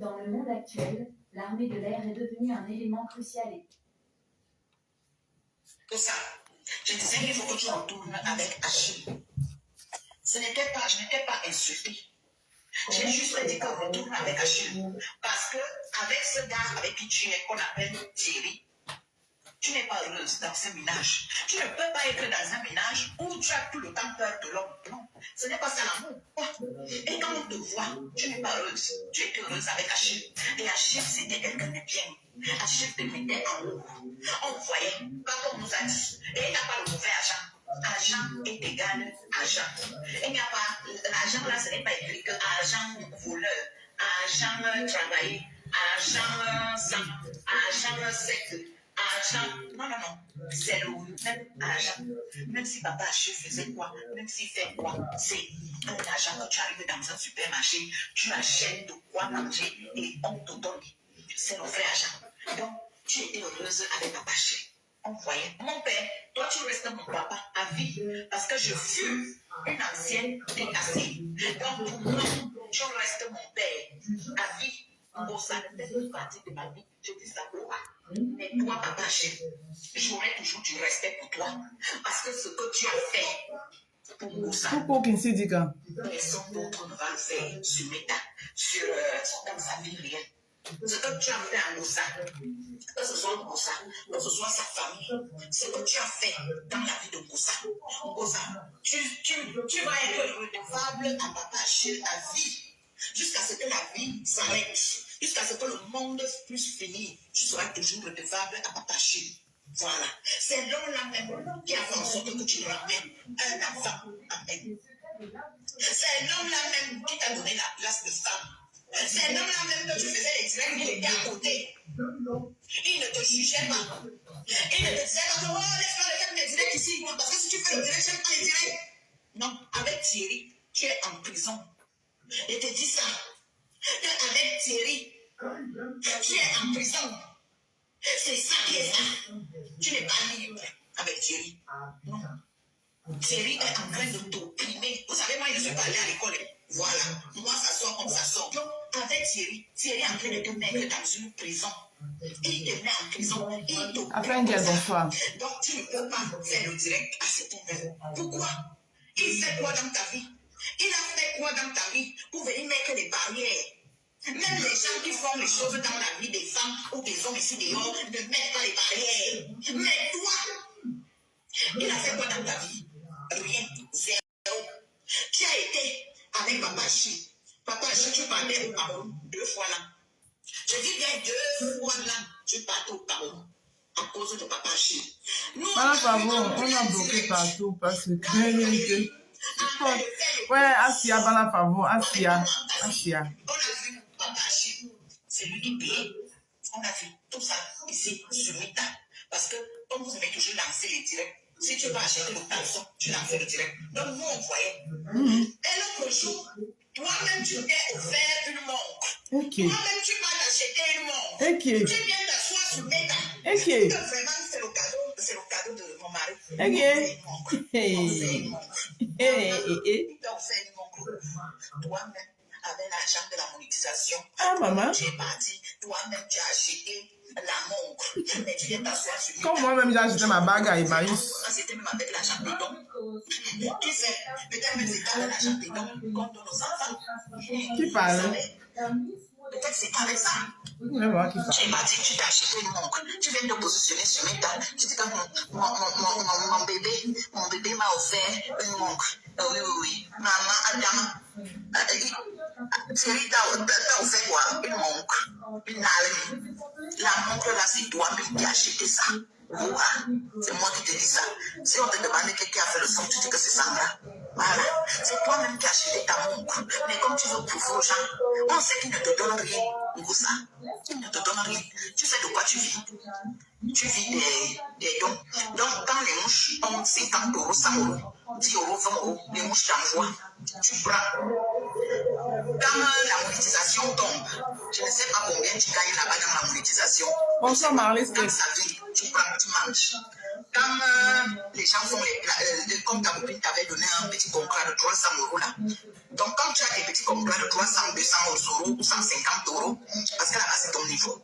Dans le monde actuel, l'armée de l'air est devenue un élément crucial et... C'est ça. Je disais qu'il faut que tu retournes avec Achille. Je n'étais pas insultée. J'ai juste dit que retourne avec Achille. Parce que avec ce gars avec qui tu es, qu'on appelle Thierry, tu n'es pas heureuse dans ce ménage. Tu ne peux pas être dans un ménage où tu as tout le temps peur de l'homme. Non, ce n'est pas ça l'amour. Et quand on te voit, tu n'es pas heureuse. Tu étais heureuse avec Achille. Et Achille, c'était quelqu'un de bien. Achille te mettait en haut. On voyait, quand on nous a dit, et il n'y a pas le mauvais agent. Agent est égal agent. Il n'y a pas, l'agent là, ce n'est pas écrit que agent voleur, agent travailleur, agent sang, agent secte, agent. Non, non, non. C'est le même agent. Même si papa Achille faisait quoi, même s'il fait quoi, c'est un agent. Quand tu arrives dans un supermarché, tu achètes de quoi manger et on te donne. C'est le vrai agent. Donc, tu étais heureuse avec papa Achille. On voyait. Mon père, toi tu restes mon papa à vie parce que je fus une ancienne déclassée. Donc pour moi, tu restes mon père à vie. Bon, ça ne fait pas partie de ma vie. Je dis ça pour toi. Mais toi, papa, j'aurai toujours du respect pour toi parce que ce que tu as fait pour Moussa, personne d'autre ne va le faire sur Meta, dans sa vie réelle. Ce que tu as fait à Moussa, que ce soit Moussa, que ce soit sa famille, ce que tu as fait dans la vie de Moussa, tu vas être redevable à papa Achille à vie, jusqu'à ce que la vie s'arrête, jusqu'à ce que le monde puisse finir. Tu seras toujours redevable à papa Achille. Voilà. C'est l'homme-là même qui a fait en sorte que tu ramènes un enfant. Amen. C'est l'homme-là même qui t'a donné la place de femme. C'est l'homme-là même que tu faisais les directs, il était à côté. Il ne te jugeait pas. Il ne te disait pas, oh, laisse-moi le faire mes directs ici. Parce que si tu fais le direct, j'aime pas les directs. Non, avec Thierry, tu es en prison. Il te dit ça. Avec Thierry, tu es en prison. C'est ça qui est ça. Tu n'es pas libre avec Thierry. Non. Thierry est en train de t'opprimer. Vous savez, moi, je ne suis pas allé à l'école. Voilà. Moi, ça sort comme ça sort. Donc, avec Thierry est en train de te mettre dans une prison. Il te met en prison. Il t'opprime. Donc, tu ne peux pas faire le direct à cet heure. Pourquoi? Il fait quoi dans ta vie? Il a fait quoi dans ta vie pour venir mettre des barrières? Même les gens qui font les choses dans la vie des femmes ou des hommes ici dehors ne mettent pas les barrières. Mais toi, il a fait quoi dans ta vie? Rien, zéro. Tu as été avec Papa Achille. Papa Achille, tu partais au Cameroun 2 fois là. Je dis bien 2 fois là, tu partais au Cameroun à cause de Papa Achille. Par favor, on a bloqué partout parce que... Ouais, Asia, par favor, Asia. On a vu Papa Achille, c'est lui qui paye. On a vu tout ça ici sur Meta. Parce que comme vous avez toujours lancé les directs, si tu vas acheter le caleçon, tu lances le direct. Donc nous, on voyait. Et l'autre jour, toi-même, tu t'es offert une montre. Okay. Toi-même, tu vas t'acheter une montre. Okay. Tu viens t'asseoir sur Meta. Okay. Que vraiment, c'est le cadeau de mon mari. Okay. Il t'a offert une montre. Toi-même, avec l'argent de la monétisation. Ah, maman. Tu es parti. Toi-même, tu as acheté la montre. Mais tu viens t'asseoir sur Meta. Comme moi-même, j'ai acheté ma bague à Emmaüs. C'était même avec l'argent des dons. Qui sait, peut-être même c'est avec l'argent des dons qu'on donne aux enfants. Qui parle? Peut-être c'est avec ça. Mais moi qui parle. Tu es parti, tu t'as acheté une montre. Tu viens de positionner sur Meta. Tu dis que mon bébé m'a offert une montre. Oui. Maman, Adam, Thierry t'a offert quoi? Une montre. Une arme. La montre là, c'est toi-même qui as acheté ça. Voilà. C'est moi qui te dis ça. Si on te demande qui a fait le son, tu dis que c'est Sandra. Voilà. C'est toi-même qui as acheté ta montre. Mais comme tu veux prouver aux gens, on sait qu'ils ne te donnent rien. Ngoussa, ils ne te donnent rien. Tu sais de quoi tu vis? Tu vis des dons. Donc, quand les mouches ont 50 euros, 100 euros, 10 euros, 20 euros, les mouches t'envoient. Tu prends. Quand la monétisation tombe, je ne sais pas combien tu gagnes là-bas dans la monétisation. Bonsoir, Marlise. Quand ça vient, tu prends, tu manges. Quand les gens font comme ta copine t'avait donné un petit contrat de 300 euros là. Donc quand Comme tu as des petits contrats de 300, 200 euros ou 150 euros, parce que là-bas, c'est ton niveau.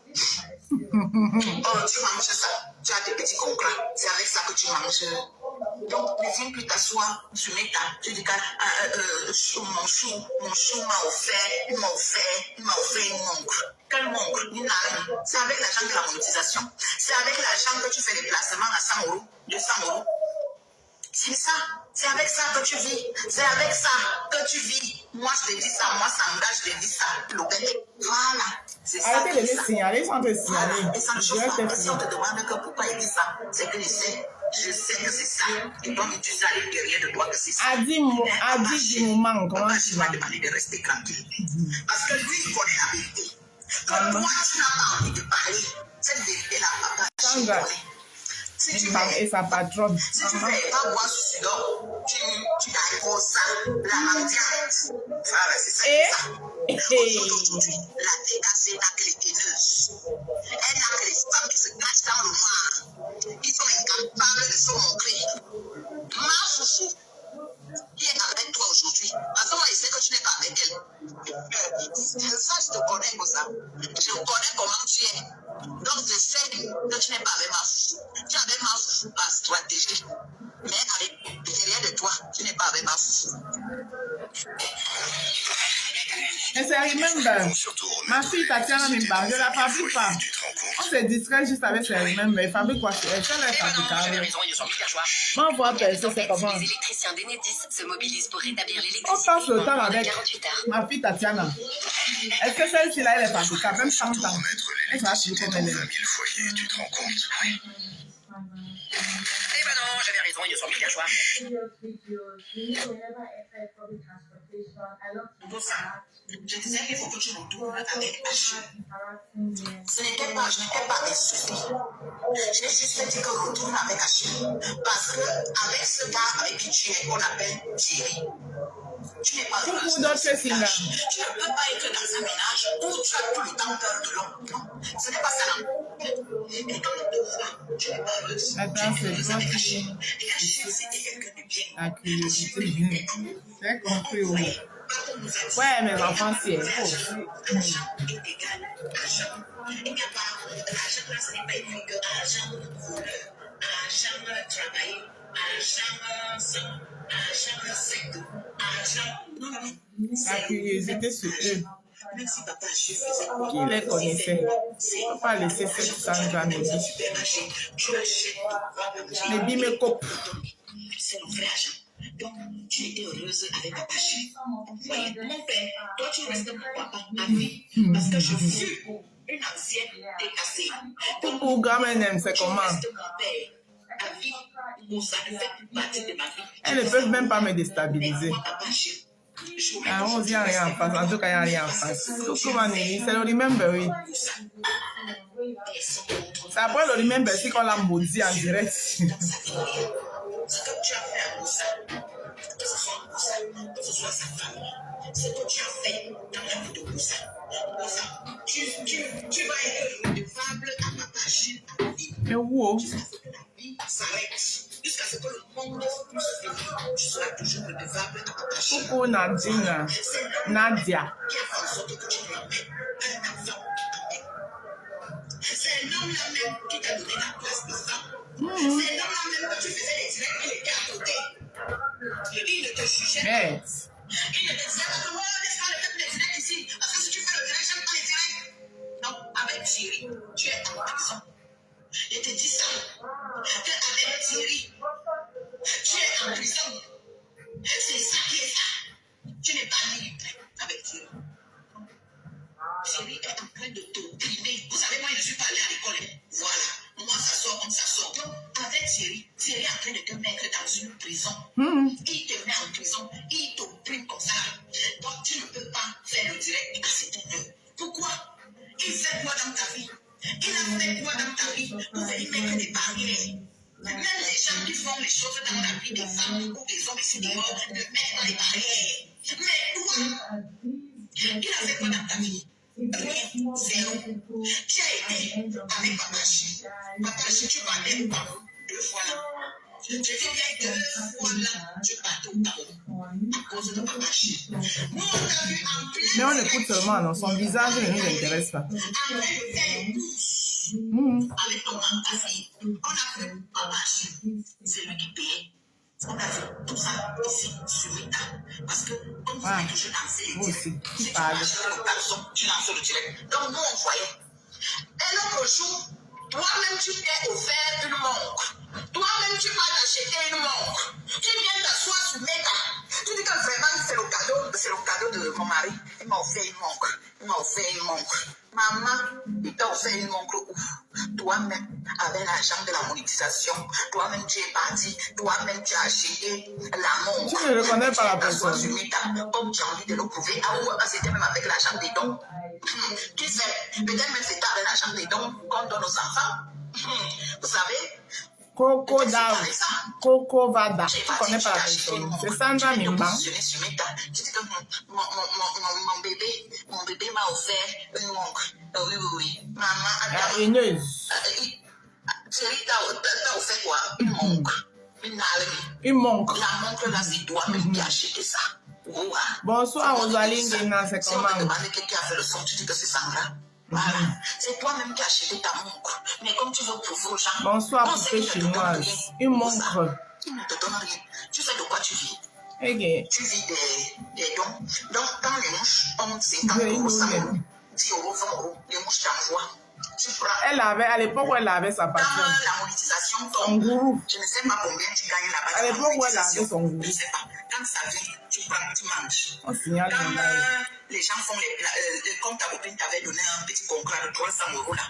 Oh, tu manges ça. Tu as des petits contrats. C'est avec ça que tu manges. Donc, ne viens plus t'asseoir sur mes tables. Tu dis que mon chou m'a offert une montre. Quelle montre? C'est avec l'argent de la monétisation. C'est avec l'argent que tu fais des placements à 100 euros, 200 euros. C'est ça. C'est avec ça que tu vis. C'est avec ça que tu vis. Moi, je te dis ça. Moi, Sanga, je te dis ça. Voilà. C'est ça. Arrêtez de les signaler, ils sont en train de signaler. Voilà. Et ça ne chauffe pas. Si on te demande que pourquoi il dit ça, c'est que je sais que c'est ça. Et donc, tu sais à l'intérieur de toi que c'est ça. Adi du moment, comment tu vas? Demander de rester tranquille. Parce que lui, il connaît la vérité. Comme toi, tu n'as pas envie de parler. Cette vérité-là, papa, tu connais. Si tu veux, Et sa patronne. si tu veux pas boire ce sucre, tu gagnes pour ça. La mendiante. Voilà, c'est ça. Aujourd'hui, la DKC n'a que les haineuses. Elle n'a que les femmes qui se cachent dans le noir. Ils sont incapables de se montrer. Ma chouchou, qui est avec toi aujourd'hui. À ce moment, il sait que tu n'es pas avec elle. Ça, je te connais comme ça. Je connais comment tu es. Donc, je sais que tu n'es pas avec ma chouchou. Tu es avec ma chouchou par stratégie. Mais avec derrière de toi, tu n'es pas avec ma chouchou. Et c'est Remember. Ma fille Tatiana Mimba, je la fabrique pas. On se distrait juste avec ses Remember. Elle fabrique quoi? Elle fait les fabricables. Moi, on voit personne, c'est comment. Les électriciens d'Enedis se mobilisent pour rétablir l'électricité. On passe le temps avec 48 heures. ma fille Tatiana. Est-ce que celle-ci là, elle est fabricable? Même 100 ans. Elle va suivre comme elle est. 20 000 foyers, tu te rends compte? Eh ben non, j'avais raison, ils sont villageois. Pour ça, je disais qu'il faut que tu retournes avec Achille. Je n'étais pas insultée. J'ai juste dit que retourne avec Achille. Parce que avec ce gars avec qui tu es, qu'on appelle Thierry, tu n'es pas Coucou d'autres signes. Tu ne peux pas être dans un ménage où tu as tout le temps peur de l'homme. Non, ce n'est pas ça. Et dans les deux fois, tu n'es pas heureuse. Attends, Tu es c'est heureuse toi avec qui Achille. Et Achille, c'était quelqu'un de bien. la curiosité. J'ai compris. Ouais, mes enfants, c'est Argent est égal argent. Il n'y a pas l'argent là, ce n'est pas écrit que argent voleur, argent travaillé, argent sang, argent sec, argent. Non, non, non. La curiosité sur eux. Même si papa Achille faisait quoi? Qui les connaissait? On va pas laisser 700 ans de vie. Supermarché, tu achètes quoi? Les bimés copes. C'est le vrai argent. Donc, tu étais heureuse avec papa Achille. Voyez, mon père, toi tu restes pour papa à vie. Parce que je fus une ancienne décassée. Coucou, grand-mère, c'est comment? Je reste mon père à vie. Bon, ça ne fait plus partie de ma vie. Elles ne peuvent même pas me déstabiliser. Moi, papa Achille, Ah, on dit rien en face. En tout cas, il n'y a rien en face. Coucou, Manélie, c'est le Remember, oui. C'est après le Remember, c'est qu'on l'a maudit en direct. ce que tu as fait à Moussa, que ce soit Moussa, que ce soit sa femme, ce que tu as fait dans la vie de Moussa. Moussa, tu vas être redevable à papa Achille à la vie. Mais wow. Jusqu'à ce que la vie s'arrête. Jusqu'à ce que le monde puisse finir. Tu seras toujours redevable à papa Achille. Coucou, Nadine. Nadia. Qui a fait en sorte que tu n'aies un enfant avec. C'est un homme-là même qui t'a donné la place de femme. C'est un homme-là même que tu faisais les directs, il était à côté. Il ne te jugeait pas. Hey. Il ne te disait pas que moi, laisse pas le fait les directs ici. Parce que si tu fais le direct, j'aime pas les directs. Non, avec Thierry, tu es en prison. Il te dit ça. Qu'avec Thierry, tu es en prison. C'est ça qui est ça. Tu n'es pas libre avec Thierry. Thierry est en train de t'opprimer. Vous savez, moi, je suis pas allé à l'école. Voilà. Moi, ça sort comme ça sort. Donc, avec Thierry est en train de te mettre dans une prison. Il te met en prison. Il t'opprime comme ça. Donc, tu ne peux pas faire le direct à cette heure. Pourquoi? Il fait quoi dans ta vie? Il a fait quoi dans ta vie pour venir mettre des barrières? Même les gens qui font les choses dans la vie des femmes ou des hommes ici dehors ne mettent pas les barrières. Mais toi, il a fait quoi dans ta vie? Rien, zéro. Tu as été avec Papa Achille. Papa Achille, tu parlais au Paro 2 fois là. Je dis bien 2 fois là, tu partais au Paro à cause de Papa Achille. Nous, on Mais on écoute seulement, non? Son visage ne nous intéresse pas. Avec ton fille, on a vu papa Achille, c'est lui qui payait. On a vu tout ça ici, sur Meta. Parce que, comme vous avez toujours dansé, Moi aussi, si qui tu parle. marches le garçon, tu lances le direct. Donc, nous, on voyait. Et l'autre jour, toi-même, tu t'es offert une montre. Toi-même, tu vas t'acheter une montre. Tu viens t'asseoir sur Meta. Tu dis que vraiment, c'est le cadeau de mon mari. Il m'a offert une montre. Il m'a offert une montre. Maman, il t'a offert une montre où? Toi-même, avec l'argent de la monétisation, toi-même, tu es parti. Toi-même, tu as acheté la montre. Tu ne reconnais pas la personne. Sur Meta, comme tu as envie de le prouver. Ah, ou c'était même avec l'argent des dons. Qui sait? Peut-être même c'était avec l'argent des dons qu'on donne aux enfants. Vous savez? Coco Dao, Coco Vada. Tu ne connais pas la personne. C'est Sandra Mimba. Tu dis que mon bébé m'a offert une montre. Oui, oui, oui. Maman, attends. Haineuse. Chérie, t'as offert quoi? Une montre. Une montre. La montre là, c'est toi-même qui as acheté ça. Bonsoir Rosaline Guéna, c'est Si on te comment? demande qui a fait le son, tu dis que c'est Sandra. Voilà. C'est toi-même qui as acheté ta montre. Mais comme tu veux prouver aux gens. Bonsoir on sait poupée qu'ils ne te donnent chinoise. rien Une pour ça. montre. Ils ne te donnent rien. Tu sais de quoi tu vis? Ok. Tu vis des dons. Donc, quand les mouches ont 50 euros, 100 euros, 10 euros, 20 euros, les mouches t'envoient. Tu prends. Elle avait, à l'époque où elle avait sa Quand patronne, la monétisation son tombe, gourou. je ne sais pas combien tu gagnes là-bas. À dans la l'époque où elle monétisation. avait son gourou. Je ne sais pas. Quand ça vient, tu prends, tu manges. On signale Quand le bail. les gens font comme ta copine t'avait donné un petit contrat de 300 euros là.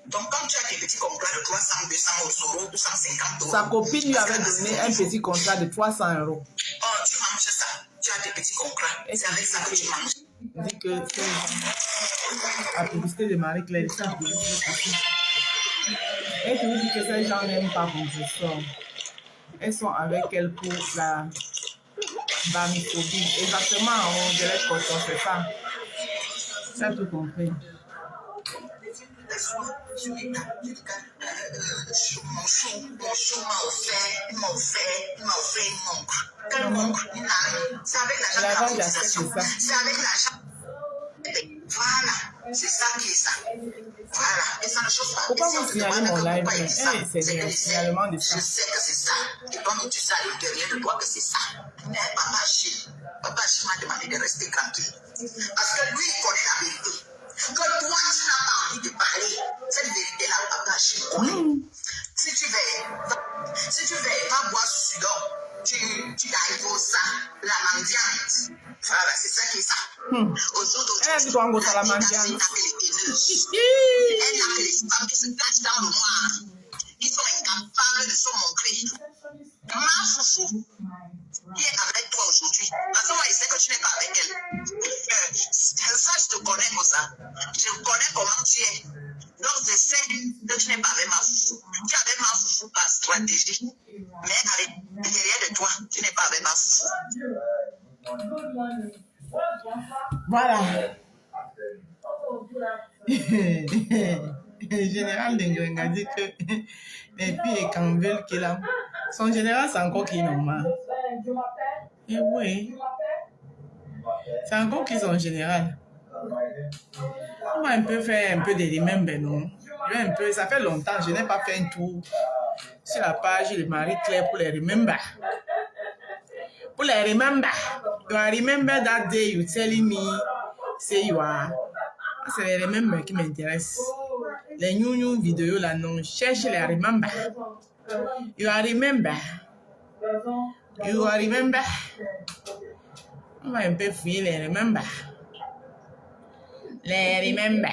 Donc, quand tu as tes petits contrats de 300, 200 euros, 250 euros. Sa copine lui avait donné un petit contrat de 300 euros. Oh, tu manges ça. Tu as tes petits contrats. C'est avec ça que tu manges. Dit que la publicité de Marie-Claire, ça peut passer. Elle te dit que ces gens n'aiment pas Compressor. Elles sont avec elle pour la bamiphobie. Exactement, on dirait qu'on fait ça. Ça, tout compris. Mon chou m'a offert une montre. Quelle montre? C'est avec l'argent de la monétisation. C'est avec l'argent. Voilà, c'est ça qui est ça. Voilà, et ça ne change pas. Pourquoi vous signalez mon live? C'est le signalement de ça. Je sais que c'est ça. Et toi-même, tu sais à l'intérieur de toi que c'est ça. Mais Papa Achille m'a demandé de rester tranquille. Parce que lui, il connaît la vérité. Que toi, tu n'as pas envie de parler. Cette vérité-là, Papa Achille connaît. Si tu veux, va boire ce sudor. Tu arrives ça, la mendiante. Voilà, c'est ça qui est ça. Elle a dit qu'on goûte à la mendiante. Elle a que les femmes qui se cachent dans le noir. Ils sont incapables de se montrer. Ma foufou, qui est avec toi aujourd'hui. Parce que moi, je sais que tu n'es pas avec elle. Ça, je te connais comme ça. Je connais comment tu es. Donc, je sais que tu n'es pas avec ma foufou. Tu es avec ma foufou par stratégie. Mais à l'intérieur de toi, tu n'es pas avec ma foufou. Voilà. Le général Nengeng a dit que les filles quand veulent qu'il a. Son général, c'est encore qui est normal. Et oui. C'est encore qui son général. On va un peu faire un peu de remember, non? Un peu, ça fait longtemps, je n'ai pas fait un tour sur la page de Marie-Claire pour les remember. Pour les remember. You are remember that day you telling me, say you are. C'est les remember qui m'intéressent. Les new vidéos là, non, cherche les remember. You are remember. You are remember. On va un peu fouiller les remember. Les remember.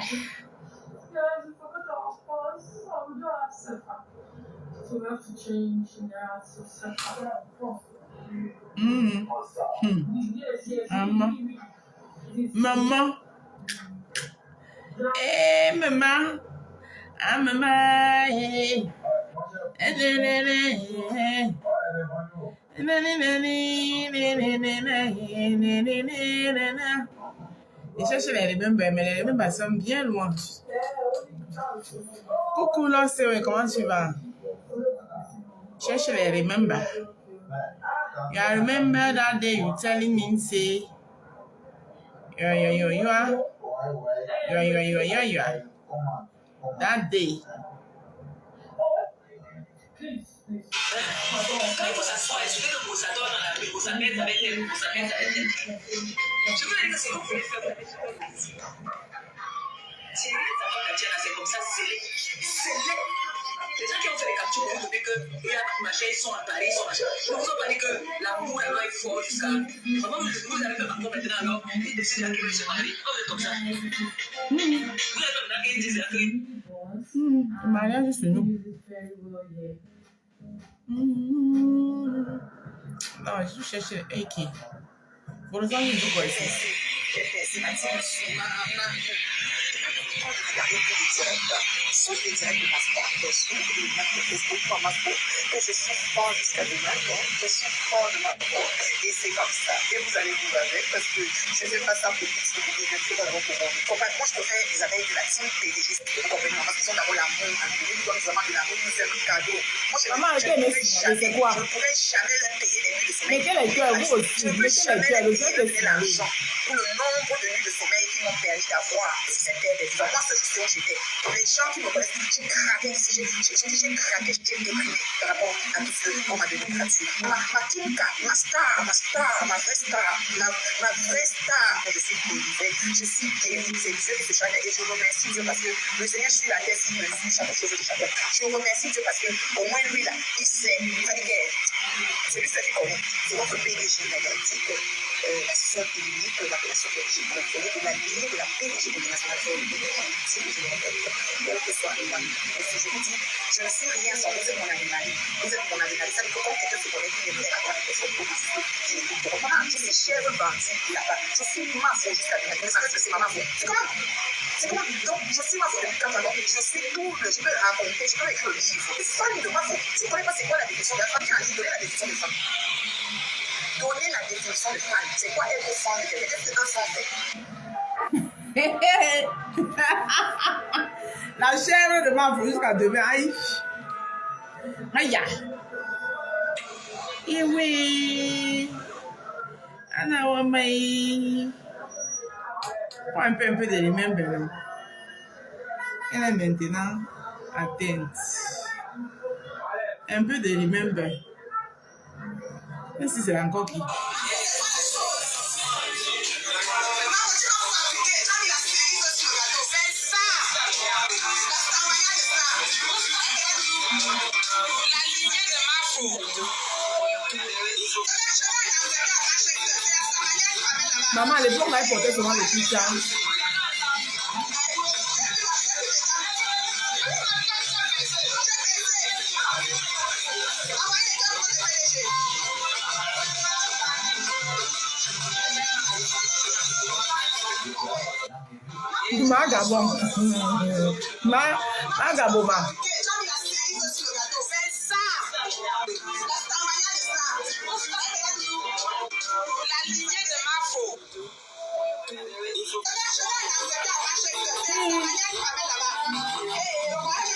Maman. Eh, maman. Ah, maman. Et cherche les remember, mais les remember sont bien loin. Coucou, là, c'est comment tu vas? Cherche les remember. You remember that day you telling me, say, You are. That day. Quand il faut s'asseoir, est-ce que le brossateur dans la rue, brossateur avec elle, brossateur avec elle. Je veux dire que c'est vous pouvez faire avec elle. C'est les affaires qu'elle tient, c'est comme ça, c'est les. Les gens qui ont fait les captures ont dit que les machins, ils sont à Paris, ils sont machin. Ils vous ont pas dit que l'amour là-bas est fort jusqu'à. Vraiment, vous avez fait encore maintenant, alors, ils décident de se marier. Comme vous êtes comme ça. Vous avez fait maintenant qu'ils disent que. Le mariage, c'est nous. Non, je cherche qui. Pour le temps, il faut quoi ici? C'est soit je les dirais de ma part, soit je les mettre le Facebook par ma peau, que je suis fort jusqu'à demain, je suis fort de ma peau, et c'est comme ça, et vous allez vivre avec, parce que je ne fais pas ça pour que vous ayez tout d'abord pour moi. Moi, je préfère les abeilles de la team PDG, vous comprenez, parce qu'ils ont d'abord l'amour, nous donnons vraiment de l'amour, nous sommes un cadeau. Moi, je ne pourrais jamais leur payer les nuits de sommeil. Mettez les cœurs, vous aussi, Je ne peux jamais leur payer l'argent pour le nombre de nuits de sommeil qu'ils m'ont permis d'avoir sur cette terre des vivants. Moi, ce que j'étais. Les gens qui me connaissent, j'ai craqué ici, j'ai craqué, j'ai déprimé par rapport à tout ce qu'on m'a donné gratuit. Ma Kimka, ma star, ma vraie star, ma vraie star. Je suis délivrée, je suis guérie, c'est Dieu qui se charge et je remercie Dieu parce que le Seigneur sur la terre, s'il me dit chaque chose de chaque. Je remercie Dieu parce que au moins lui là, il sait, ça dit que c'est lui seul qui connaît. C'est votre PDG, il a dit que la seule et l'unique l'appellation que j'ai contrôlée de la lignée de la PDG de l'International Forum de l'International, que je le répète, quel que soit le moyen. Et si je vous dis, je ne suis rien sans vous, êtes mon animal. Vous êtes mon animal. Ça veut dire que quand quelqu'un se connaît, il aimerait avoir une personne beaucoup plus qui l'écoute pour moi. Je suis chèvre bandit là-bas. Je suis ma faute jusqu'à demain. Mais ça reste que c'est ma faute. C'est comment? C'est comment? Donc, je suis ma faute depuis 4 ans. Je suis tout le. Je peux raconter, je peux écrire le livre. C'est ça de ma faute. Tu ne connais pas c'est quoi la définition de la femme? Tu as dit, donner la définition de femme. Donner la définition de femme. C'est quoi être femme de quelqu'un? Qu'est-ce qu'un femme fait? La chèvre de ma vie jusqu'à demain. Aïe. Aïe. Et oui. Anna Wamai. Un peu de remember. Elle est maintenant atteinte. Un peu de remember. Qu'est-ce que c'est encore qui? Maman, les blocs là, ils portaient souvent le plus tard. Ma Gabon. Ma Gabon, ma.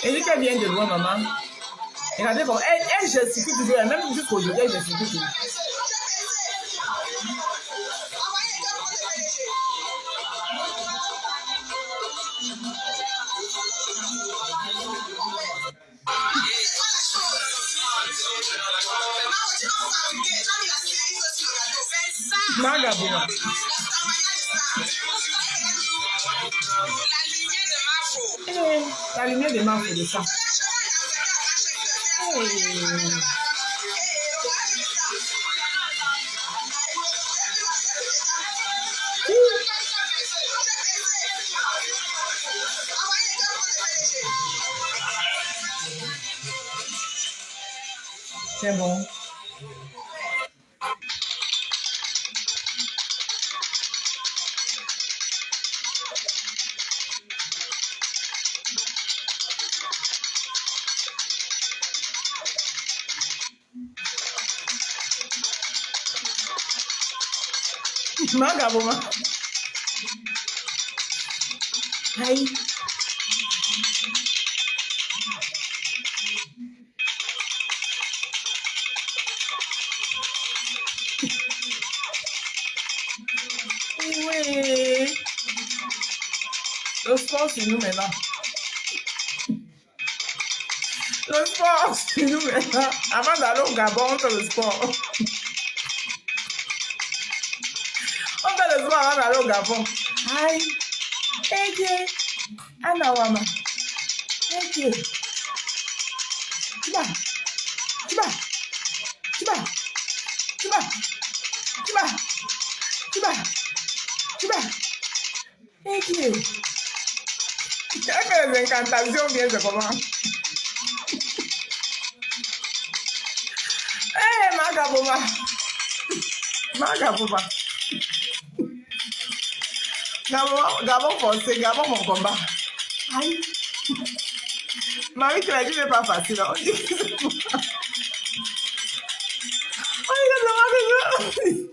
Elle dit qu'elle vient de loin, maman. Regardez comme elle gesticule toujours, même jusqu'aujourd'hui, elle gesticule toujours. Magabou. La lumière de ma fille de ça. C'est bon. Magabou, ma. Aïe. Oui. sport sur nous maintenant. Le sport sur nous maintenant. Avant d'aller au Gabon, on fait le sport. On fait le sport avant d'aller au Gabon. Aïe. Eke. Anawama. Eke. Tiba. Tiba. Tiba. Tiba. Tiba. Tiba. Tiba. Eke. Elle fait les incantations bien, c'est comment? Eh, Magaboma. Magaboma. Gabon forcé, Gabon mon combat. Aïe. Marie, tu l'as dit, c'est pas facile. On dit que c'est pas. On dit que c'est pas.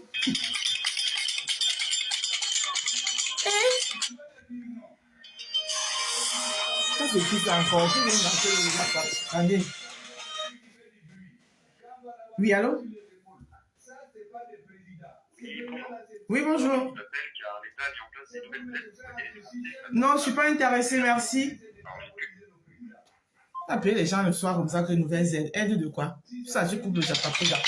Ça, c'est qui ça encore? Qui vient d'appeler le gars? Attendez. Oui, allô? Oui, bonjour. Non, je ne suis pas intéressée, merci. Appeler les gens le soir comme ça que nouvelles aides. Aide de quoi? Ça, je coupe le japapoda.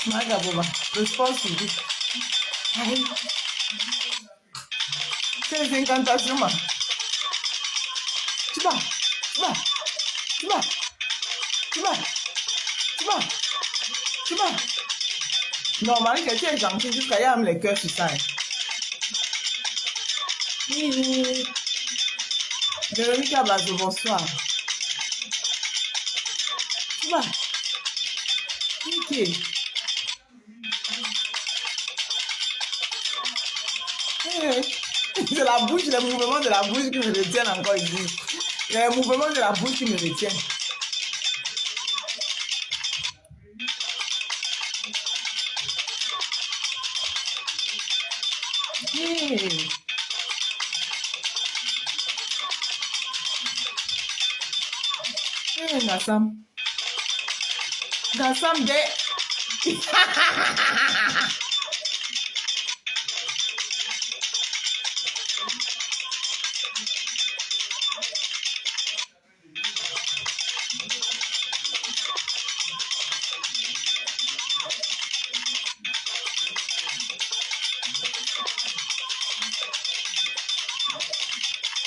Magaboma, le sport suivi. Aïe. C'est une incantation, ma. Tu vas. Non, Marie, que tu es gentil jusqu'à y avoir les cœurs sur ça. Véronique Abazo, bonsoir. Tu vas. Ok. C'est la bouche, les mouvements de la bouche qui me retiennent encore ici. Les mouvements de la bouche qui me retiennent. Gassam de.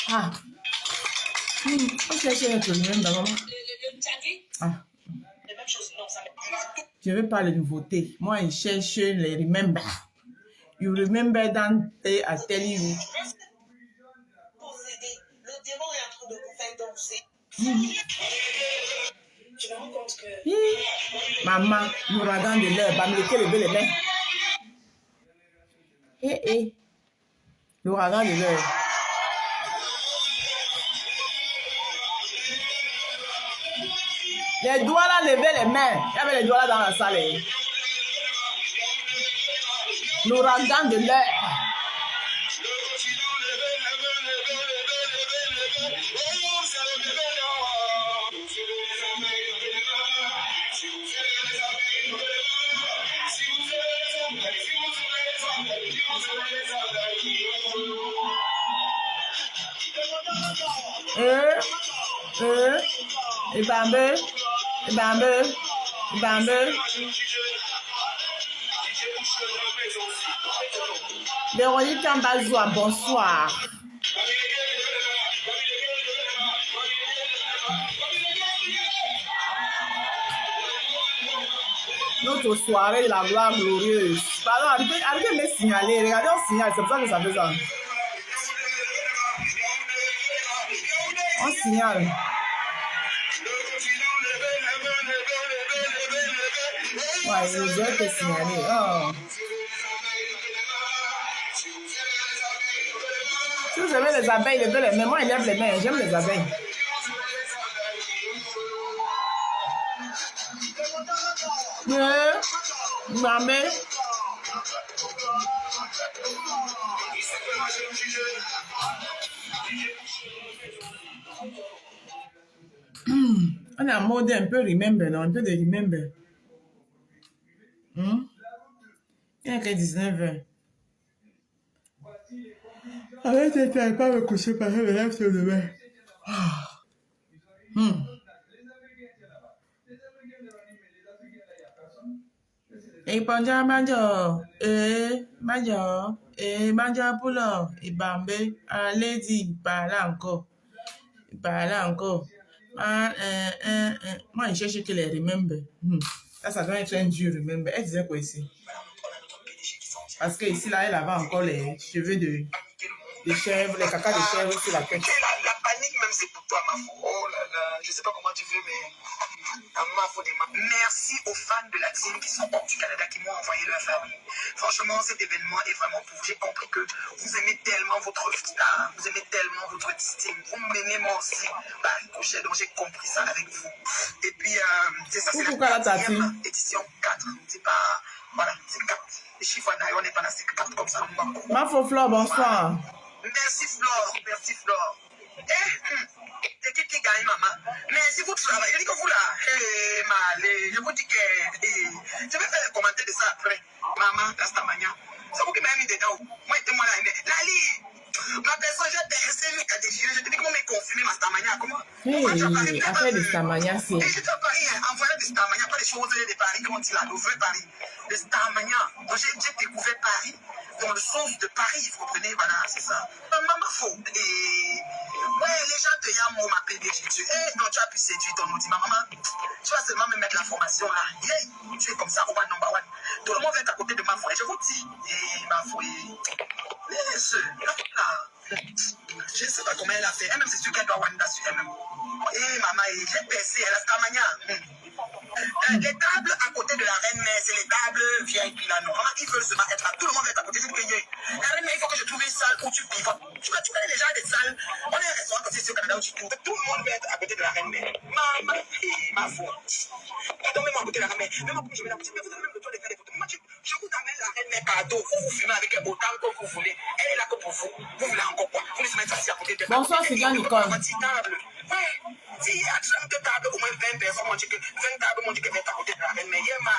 Ah. On cherche un peu même dans maman. Ah. Je veux pas les nouveautés. Moi, je cherche les remember. You remember that day I tell you. Le démon est en train de vous faire danser. Tu me rends compte que... Maman, l'ouragan de l'air, va me lever les mains. L'ouragan de l'air. Les doigts là, levez les mains. Il y avait les doigts là dans la salle. L'ouragan de l'air. Bambé. Véronique Ambazoua, bonsoir. Notre soirée de la gloire glorieuse. Pardon, arrêtez de me signaler. Regardez, on signale, c'est pour ça que ça fait ça. On signale. Ouais, je dois te signaler. Oh. Si vous aimez les abeilles, levez les mains. Moi, il lève les mains. J'aime les abeilles. Maman. On a en mode un peu remember, non? Un peu de remember. Il n'y a que 19h. Avec tes temps, pas me coucher parce que je me lève sur le bain. Et pendant Majo, Majo Pulo, et Bambé, allez-y, parle encore. Moi, je cherche que les remember. Ça doit être un dieu remember. Elle disait quoi ici? Parce que ici, là, elle avait encore les cheveux de chèvre, les cacas de chèvre sur la tête. La panique, même, c'est pour toi, ma fou. Oh là là, je sais pas comment tu fais, mais. Merci aux fans de la team qui sont hors du Canada, qui m'ont envoyé leur famille. Franchement, cet événement est vraiment pour vous. J'ai compris que vous aimez tellement votre star, vous aimez tellement votre team, vous m'aimez moi aussi par ricochet, donc j'ai compris ça avec vous. Et puis, c'est ça, c'est la 4e édition 4. C'est pas, voilà, c'est 4. Les chiffres, on n'est pas là, c'est 4 comme ça. Ma faux Flore, bonsoir. Merci Flore, merci Flore. C'est qui gagne, maman? Mais si vous travaillez, je dis que vous là, je vous dis que je vais faire les commentaires de ça après. Maman, Castamagna, c'est vous qui m'avez mis dedans. Moi, j'étais moi là. Lali, ma personne, j'ai percé le cas déchiré. Je te dis comment me confirmer ma Stamagna. Comment? Hey, affaire de Stamagna, c'est. Et j'étais à Paris, envoyé de Stamagna, pas les choses de Paris, comment on dit là, le vrai Paris. De Stamagna. Donc j'ai découvert Paris dans le sens de Paris, vous comprenez, voilà, c'est ça. Maman, faux. Et ouais, les gens te yamment ma PDG. Eh, non, tu as pu séduire ton outil. Ma maman, tu vas seulement me mettre la formation là. Yeah, tu es comme ça, au one number one. Tout le monde va être à côté de ma foi. Je vous dis, ma foi. Je ne sais pas comment elle a fait. Elle-même, c'est sûr qu'elle doit Wanda sur elle-même. Maman, j'ai percé, elle a Stamagna. Les tables à côté de la reine mère, c'est les tables VIP là, non. Maman, ils veulent se être là. Tout le monde va être à côté. Je dis que la reine mère, il faut que je trouve une salle où tu pivotes. Tu connais déjà des salles. On est un restaurant comme c'est au Canada où tu trouves. Tout le monde va être à côté de la reine mère. Maman, ma foi. Pardon, même à côté de la reine mère. Même quand je vais la petite, mais vous avez même le droit de faire des photos. Moi, je vous amène la reine mère cadeau. Vous filmez avec elle autant que vous voulez. Elle est là que pour vous. Vous voulez encore quoi? Vous laissez mettre assis à côté de elle. Bonsoir, c'est bien, Nicole. Ouais. Si il y a 30 tables, au moins 20 personnes, m'ont dit que 20 tables m'ont dit que 20 à côté de la reine, mais il y a ma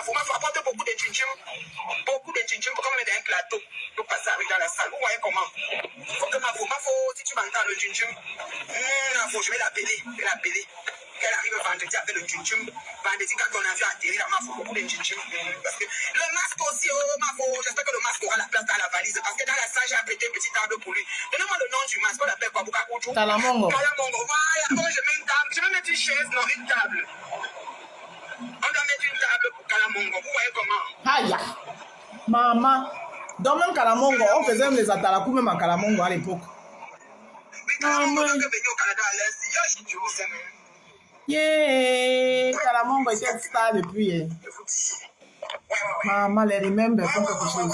foi, apporte beaucoup de tchinchim, pour qu'on me mette un plateau, pour passer avec dans la salle. Vous voyez comment? Il faut que ma foi, si tu m'entends le tchinchim, je vais l'appeler. Elle arrive vendredi avec le tchinchim. Vendredi, quand on a vu atterrir, ma foi, beaucoup de tchinchim. Parce que le masque aussi, ma foi, j'espère que le masque aura la place dans la valise. Parce que dans la salle, j'ai apprêté une petite table pour lui. Donnez-moi le nom du masque, on l'appelle quoi? Kalamongo. Voilà. Moi, je mets une table. Je vais mettre une chaise, non, une table. On doit mettre une table pour Kalamongo. Vous voyez comment? Aïe. Maman. Dans même Kalamongo, on faisait même les atalakou même à Kalamongo à l'époque. Mais Kalamongo, quand venu au Canada à l'Est, je vous aime. Yeah, Kalamongo était star depuis. Maman, les remember font quelque chose.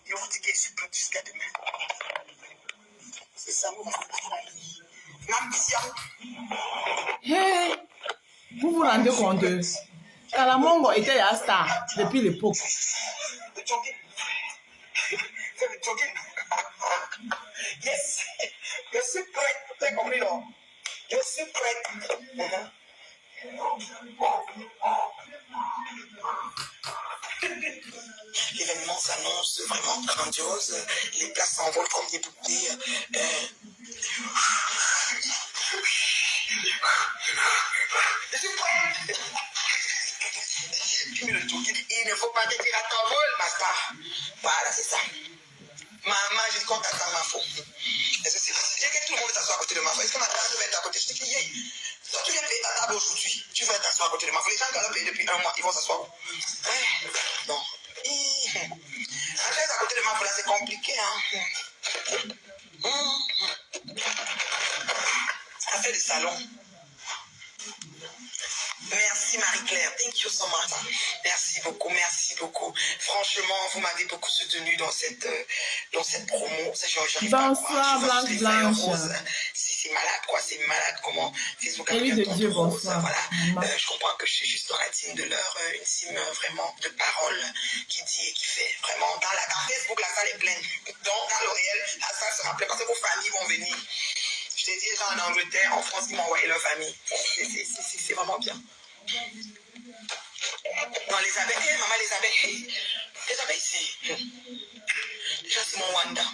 Je vous dis que je suis prêt jusqu'à demain. C'est ça, mon ambition. Hey, vous vous rendez compte? Kalamongo était un star depuis l'époque. Le jogging. C'est le jogging. Yes. Je suis prêt. T'as compris, non? Je suis prêt. L'événement s'annonce vraiment grandiose. Les places s'envolent comme des poupées. Je suis prêt. Il ne faut pas te dire à ton vol, ma star. Voilà, c'est ça. Maman, je compte à ta ma faute. Est-ce que c'est possible? J'ai que tout le monde s'asseoir à côté de ma femme. Est-ce que ma table va être à côté? Je dis que toi, tu viens payer ta table aujourd'hui. Tu vas t'asseoir à côté de ma femme. Les gens qui ont payé depuis un mois, ils vont s'asseoir où? Non. La chaise à côté de ma femme, c'est compliqué. Ça fait des salons. Merci Marie-Claire, thank you so much. Merci beaucoup. Franchement, vous m'avez beaucoup soutenu dans cette promo. Bonsoir, Blanche. C'est malade, quoi. C'est malade comment Facebook a Élie de Dieu, bonsoir. Voilà. Je comprends que je suis juste dans la team de l'heure, une team vraiment de parole qui dit et qui fait. Vraiment, dans Facebook, la salle est pleine. Donc, dans le réel, la salle sera pleine parce que vos familles vont venir. Je t'ai dit, les gens en Angleterre, en France, ils m'ont envoyé leur famille. C'est vraiment bien. Non, les abeilles, hey, maman, les abeilles, hey. Les abeilles ici. Déjà, c'est mon Wanda.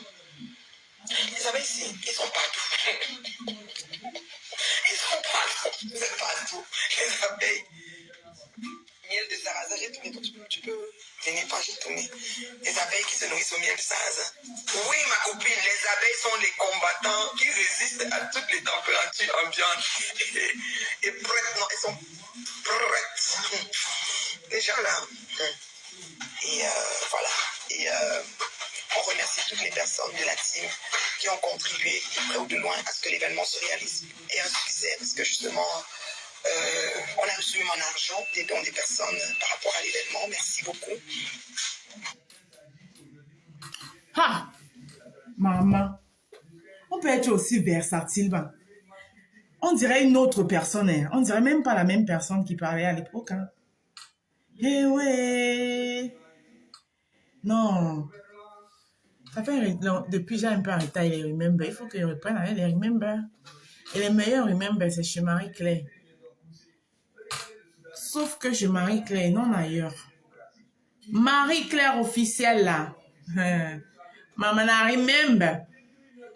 Les abeilles ici, ils sont partout. Ils sont partout. C'est partout. Les abeilles. Miel de sarrasin, j'ai tourné. Tu peux venir pas, j'ai tourné. Les abeilles qui se nourrissent au miel de sarrasin. Oui, ma copine, les abeilles sont les combattants qui résistent à toutes les températures ambiantes. Et prêtes, non, elles sont prêtes. Déjà là. Et voilà. Et on remercie toutes les personnes de la team qui ont contribué de près ou de loin à ce que l'événement se réalise. Et un succès, parce que justement, on a reçu mon argent des dons des personnes par rapport à l'événement. Merci beaucoup. Ah, maman, on peut être aussi versatile. Ben. On dirait une autre personne. Hein. On dirait même pas la même personne qui parlait à l'époque. Hein. Eh ouais. Non. Ça fait depuis j'ai un peu arrêté les remember. Il faut que je reprenne avec les remember. Et les meilleurs remember, c'est chez Marie-Claire. Sauf que chez Marie-Claire, non ailleurs. Marie-Claire officielle là. Maman, I remember.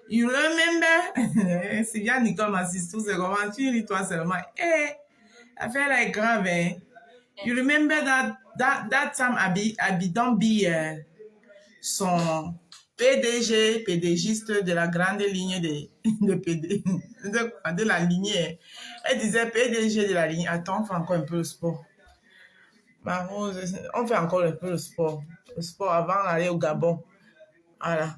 You remember? C'est bien Nicole Massistou, c'est comment tu lis toi seulement. Eh, l'affaire est grave, hein. You remember that time Abi don't be son PDGiste de la grande ligne de la lignée. Elle disait PDG de la ligne. Attends, on fait encore un peu le sport. On fait encore un peu le sport. Le sport avant d'aller au Gabon. Voilà.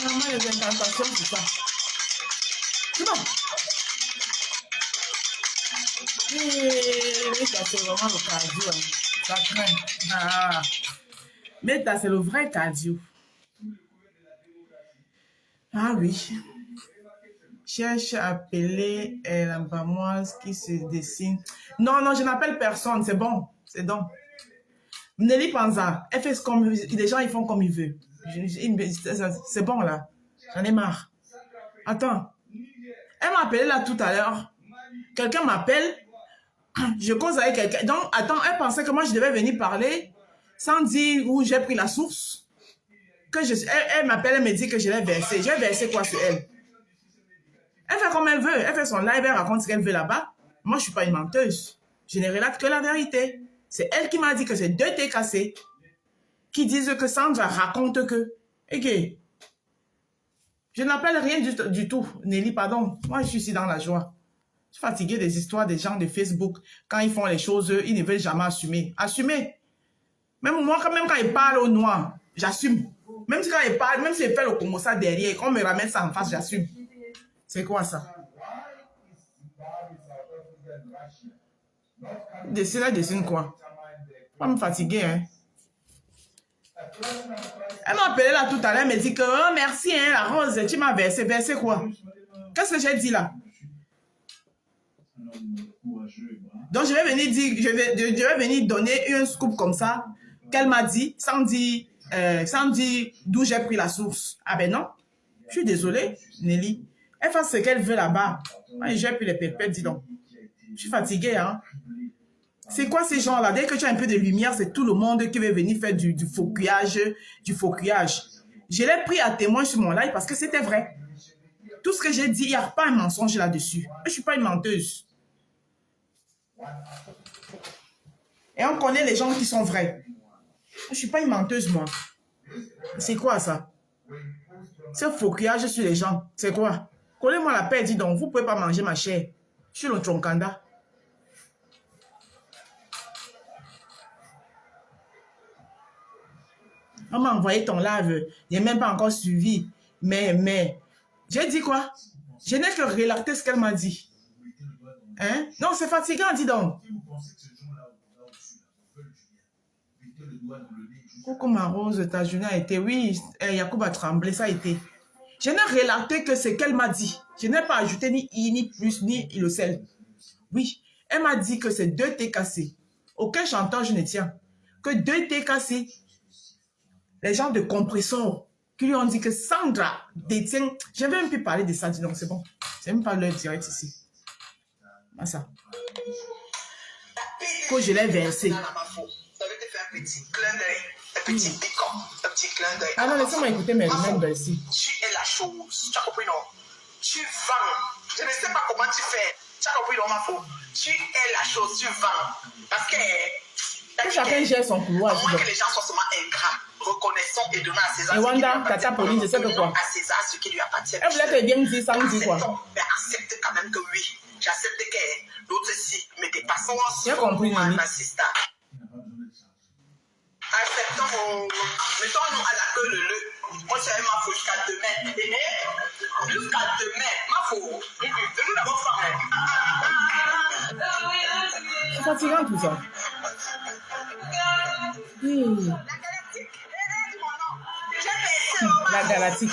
Maman, les incantations, c'est ça. C'est bon. Mais ça, c'est vraiment le cardio. Hein. Ça craint. Ah. Mais ça, c'est le vrai cardio. Ah oui. Cherche à appeler la bamoise qui se dessine. Non, non, je n'appelle personne. C'est bon. C'est bon. Nelly Panza, elle fait comme les gens, ils font comme ils veulent. C'est bon là. J'en ai marre. Attends. Elle m'a appelé là tout à l'heure. Quelqu'un m'appelle. Je cause avec quelqu'un. Donc, attends, elle pensait que moi, je devais venir parler sans dire où j'ai pris la source. Elle m'appelle, elle me dit que je l'ai versé. J'ai versé quoi sur elle? Elle fait comme elle veut. Elle fait son live, elle raconte ce qu'elle veut là-bas. Moi, je ne suis pas une menteuse. Je ne relate que la vérité. C'est elle qui m'a dit que c'est 2 TKC qui disent que Sandra raconte que. Et je n'appelle rien du tout. Nelly, pardon. Moi, je suis ici dans la joie. Je suis fatiguée des histoires des gens de Facebook. Quand ils font les choses, ils ne veulent jamais assumer. Assumer. Même moi, quand ils parlent au noir, j'assume. Même si quand ils parlent, même si ils font le comme ça derrière, quand on me ramène ça en face, j'assume. C'est quoi ça? Dessine quoi? Pas me fatiguer, hein. Elle m'a appelé là tout à l'heure, elle me dit que oh, merci, hein, la rose, tu m'as versé. Versé quoi? Qu'est-ce que j'ai dit là? Donc je vais venir dire, je vais venir donner un scoop comme ça, qu'elle m'a dit, sans dire d'où j'ai pris la source. Ah ben non, je suis désolée, Nelly. Elle fait ce qu'elle veut là-bas. Moi, j'ai pris les pépettes, dis donc. Je suis fatiguée, hein. C'est quoi ces gens-là? Dès que tu as un peu de lumière, c'est tout le monde qui veut venir faire du focuyage, Je l'ai pris à témoin sur mon live parce que c'était vrai. Tout ce que j'ai dit, il n'y a pas un mensonge là-dessus. Je ne suis pas une menteuse. Et on connaît les gens qui sont vrais. Je ne suis pas une menteuse, moi. C'est quoi ça? Ce focuyage sur les gens, c'est quoi? Collez-moi la paix, dis donc, vous ne pouvez pas manger ma chair. Je suis le troncanda. On m'a envoyé ton live. Je n'ai même pas encore suivi. Mais, j'ai dit quoi? Je n'ai que relaté ce qu'elle m'a dit. Hein? Non, c'est fatigant, dis donc. Coucou ma rose, ta journée a été... Oui, Yacoub a tremblé, ça a été. Je n'ai relaté que ce qu'elle m'a dit. Je n'ai pas ajouté ni I, ni plus, ni le sel. Oui, elle m'a dit que c'est 2 TKC. Aucun chanteur, je ne tiens. Que 2 TKC. Les gens de compresseur qui lui ont dit que Sandra détient... Je vais même plus parler de ça, donc c'est bon. C'est même pas leur direct ici. Ah ça. Que je l'ai versé. Ça veut te faire un petit clin d'œil, un petit piquant, un petit clin d'œil. Ah non, laissez-moi écouter mes mêmes ici. Tu es la chose, tu as compris non? Tu vends. Je ne sais pas comment tu fais. Tu as compris non, ma faux? Tu es la chose, tu vends. Parce que... Que chacun gère son couloir. À moins que les gens soient seulement ingrats, reconnaissons et donnons à César et Wanda, Tata Pauline, je sais que quoi. à César ce qui lui appartient. Elle voulait que bien dire ça, on dit quoi. Mais accepte quand même que oui. J'accepte que l'autre ici me dépassons. J'ai compris, Nani. Acceptons, mettons-nous à la queue le. Moi, c'est ma faute jusqu'à demain. Jusqu'à demain, ma faute. Nous l'avons fait. C'est fatigant tout ça. La galactique.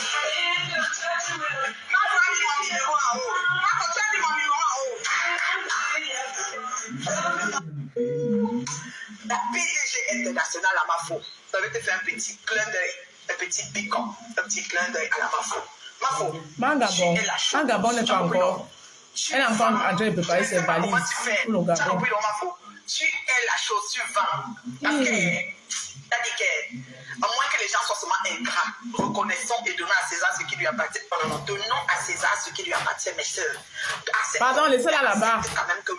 La PDG internationale à ma faute. Ça veut te faire un petit clin d'œil, un petit piquant, un petit clin d'œil à la ma faute. Ma faute. Gabon n'est pas encore. Elle est encore en train de préparer ses valises pour le Gabon. Tu es la chose, tu vends. Parce que, t'as dit que, à moins que les gens soient seulement ingrats, reconnaissons et donnons à César ce qui lui appartient. Donnons à César ce qui lui appartient, mes soeurs. Pardon, laissez-la là-bas.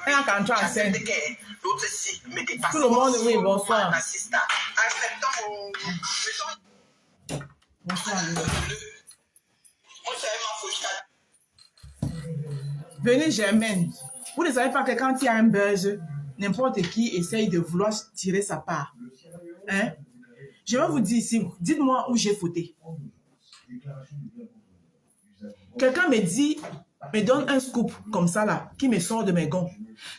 Elle est en train de scène. L'autre ici me dépasse. Tout le monde, oui, bonsoir. Acceptons. Bonsoir. Venez, Germaine. Vous ne savez pas que quand il y a un buzz, n'importe qui essaye de vouloir tirer sa part. Hein? Je vais vous dire ici, dites-moi où j'ai fauté. Quelqu'un me donne un scoop comme ça là, qui me sort de mes gonds.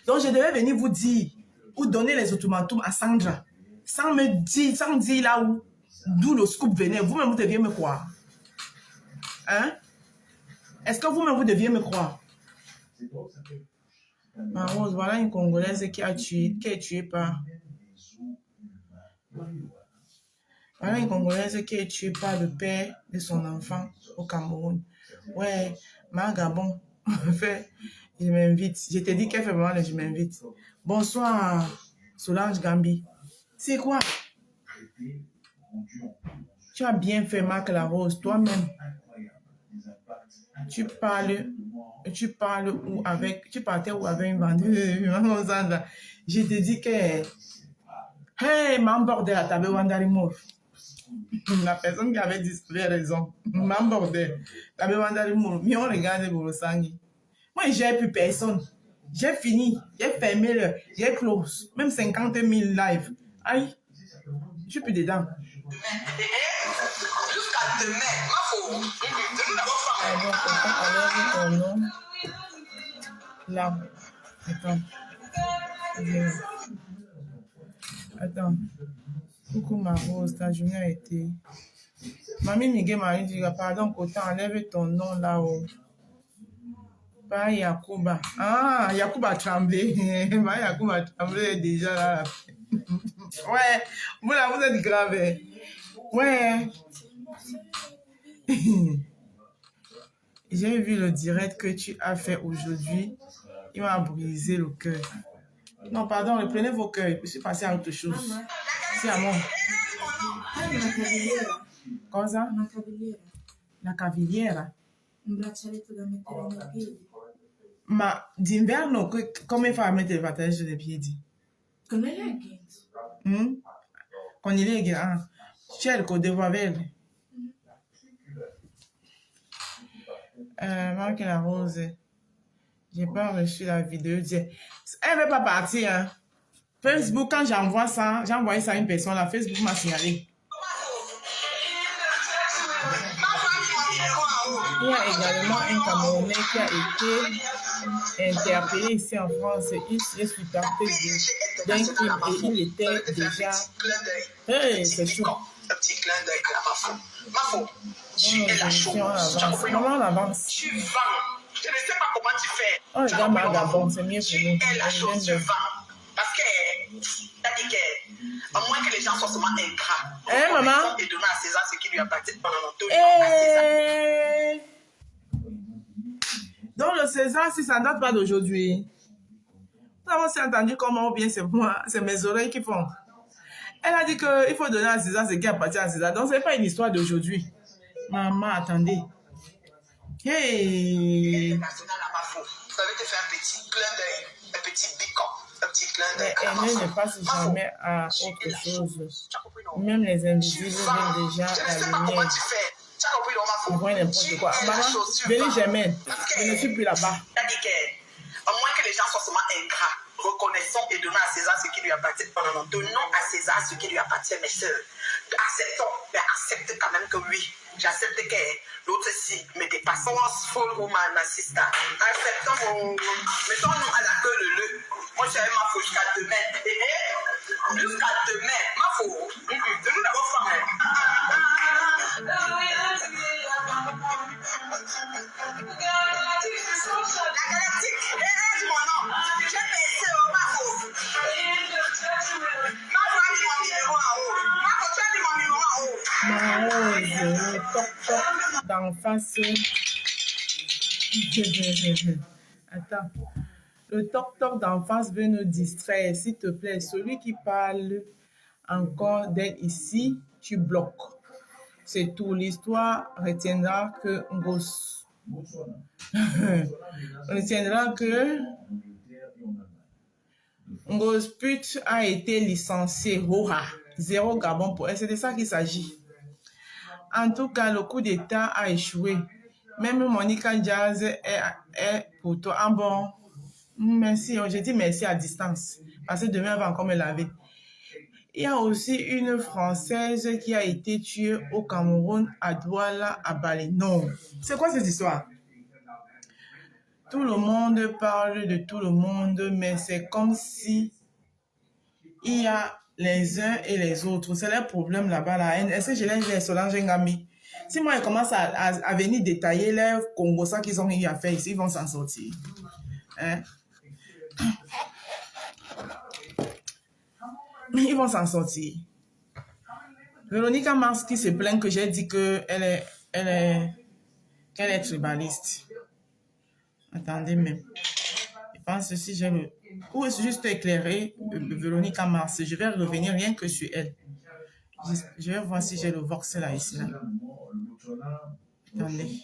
Donc je devais venir vous dire, ou donner les ultimatums à Sandra, sans dire là où, d'où le scoop venait. Vous-même, vous deviez me croire. Hein? Est-ce que vous-même, vous deviez me croire? Ma Rose, voilà une Congolaise qui est tuée par... Voilà une Congolaise qui est tuée par le père de son enfant au Cameroun. Ouais, ma Gabon, fait, je m'invite. Je t'ai dit qu'elle fait vraiment le je m'invite. Bonsoir, Solange Gambi. C'est quoi? Tu as bien fait, Marc La Rose, toi-même. Tu parles où avec... Tu partais où avec une vendeuse? Je te dis que... Hey, m'embordel à ta Wandarimo. La personne qui avait dit raison. M'embordel. Ta Wandarimo. Mais on regarde pour le sang. Moi, j'ai plus personne. J'ai fini. J'ai fermé le... J'ai close. Même 50 000 lives. Aïe. Je suis plus dedans. Jusqu'à demain, ma faute. Ton nom. Là. Attends. Coucou ma Rose, ta journée a été. Mamie Miguel m'a dit, pardon, Cotin, enlève ton nom là-haut. Pas Yacouba. Ah, Yacouba a tremblé. Yacouba a tremblé déjà là. Ouais, vous là, vous êtes grave. Ouais. J'ai vu le direct que tu as fait aujourd'hui. Il m'a brisé le cœur. Non, pardon, reprenez vos cœurs. Je suis passé à autre chose. C'est à moi. Cosa? Una cavigliera. La cavigliera. Un braccialetto da mettere nei piedi. Ma d'inverno, come fai a mettere il braccialetto nei piedi? Con le leggings. Con i leghi? Ah, cerco, devo averli. Marc La Rose. J'ai pas reçu la vidéo. Elle ne veut pas partir. Hein. Facebook, quand j'envoie ça, j'ai envoyé ça à une personne. La Facebook m'a signalé. Il y a également un Camerounais qui a été interpellé ici en France. Il s'est supporté d'un crime et il était déjà... Hey, c'est chaud. Un petit clin d'œil à ma faute. Tu es la chose. Comment on avance? Tu vends. Je ne sais pas comment tu fais. Oh, les gars, Gabon, c'est mieux pour Tu nous. es la chose, tu vends. Parce que, t'as dit que, à moins que les gens soient seulement ingrats. Eh, maman? Et donner à César ce qui lui appartient. À César. Donc, le César, si ça ne date pas d'aujourd'hui, nous avons aussi entendu comment, ou bien c'est moi, c'est mes oreilles qui font. Elle a dit qu'il faut donner à César ce qui appartient à César. Donc, ce n'est pas une histoire d'aujourd'hui. Maman, attendez. Hey! National à ma faute. Ça veut te faire un petit clin d'œil, un petit bicon, un petit clin d'œil. Mais elle ne passe jamais à autre chose. Même les invisibles viennent déjà à la lumière. Ils voient n'importe quoi. Maman, venez Germaine. Je ne suis plus là-bas. C'est-à-dire que, à moins que les gens soient seulement ingrats, reconnaissons et donnons à César ce qui lui appartient. Non, donnons à César ce qui lui appartient, mes sœurs. Acceptons, mais accepte quand même que oui, j'accepte que l'autre si me dépassons, full woman, ma sister. Acceptons, mettons-nous à la queue le. Moi, j'ai ma faute jusqu'à demain. Jusqu'à demain, ma faute. C'est nous d'abord femmes. La galactique, mon nom. J'ai pensé au ma faute. Ma faute, mis mon numéro en haut. Ma faute, tu as mis mon numéro en haut. Marose, le toc-toc d'en face. Attends. Le toc-toc d'en face veut nous distraire. S'il te plaît, celui qui parle encore d'elle ici, tu bloques. C'est tout. L'histoire retiendra que Ngos. On retiendra que Ngos Put a été licencié. Hora. 0 Gabon pour elle. C'est de ça qu'il s'agit. En tout cas, le coup d'État a échoué. Même Monica Jazz est pour toi. Ah bon? Merci. Je dis merci à distance. Parce que demain, elle va encore me laver. Il y a aussi une Française qui a été tuée au Cameroun, à Douala, à Bali. Non. C'est quoi cette histoire? Tout le monde parle de tout le monde, mais c'est comme si il y a les uns et les autres. C'est le problème là-bas, la haine. Est-ce que je laisse Solange Ngami? Si moi, je commence à venir détailler les Congolais qu'ils ont eu à faire ici, ils vont s'en sortir. Hein? Ils vont s'en sortir. Véronica Mars qui se plaint que j'ai dit qu'elle est tribaliste. Attendez même. Je pense que si j'ai le... Ou est-ce juste éclairé Véronica Mars? Je vais revenir rien que sur elle. Je vais voir si j'ai le vox là ici. Là. Attendez.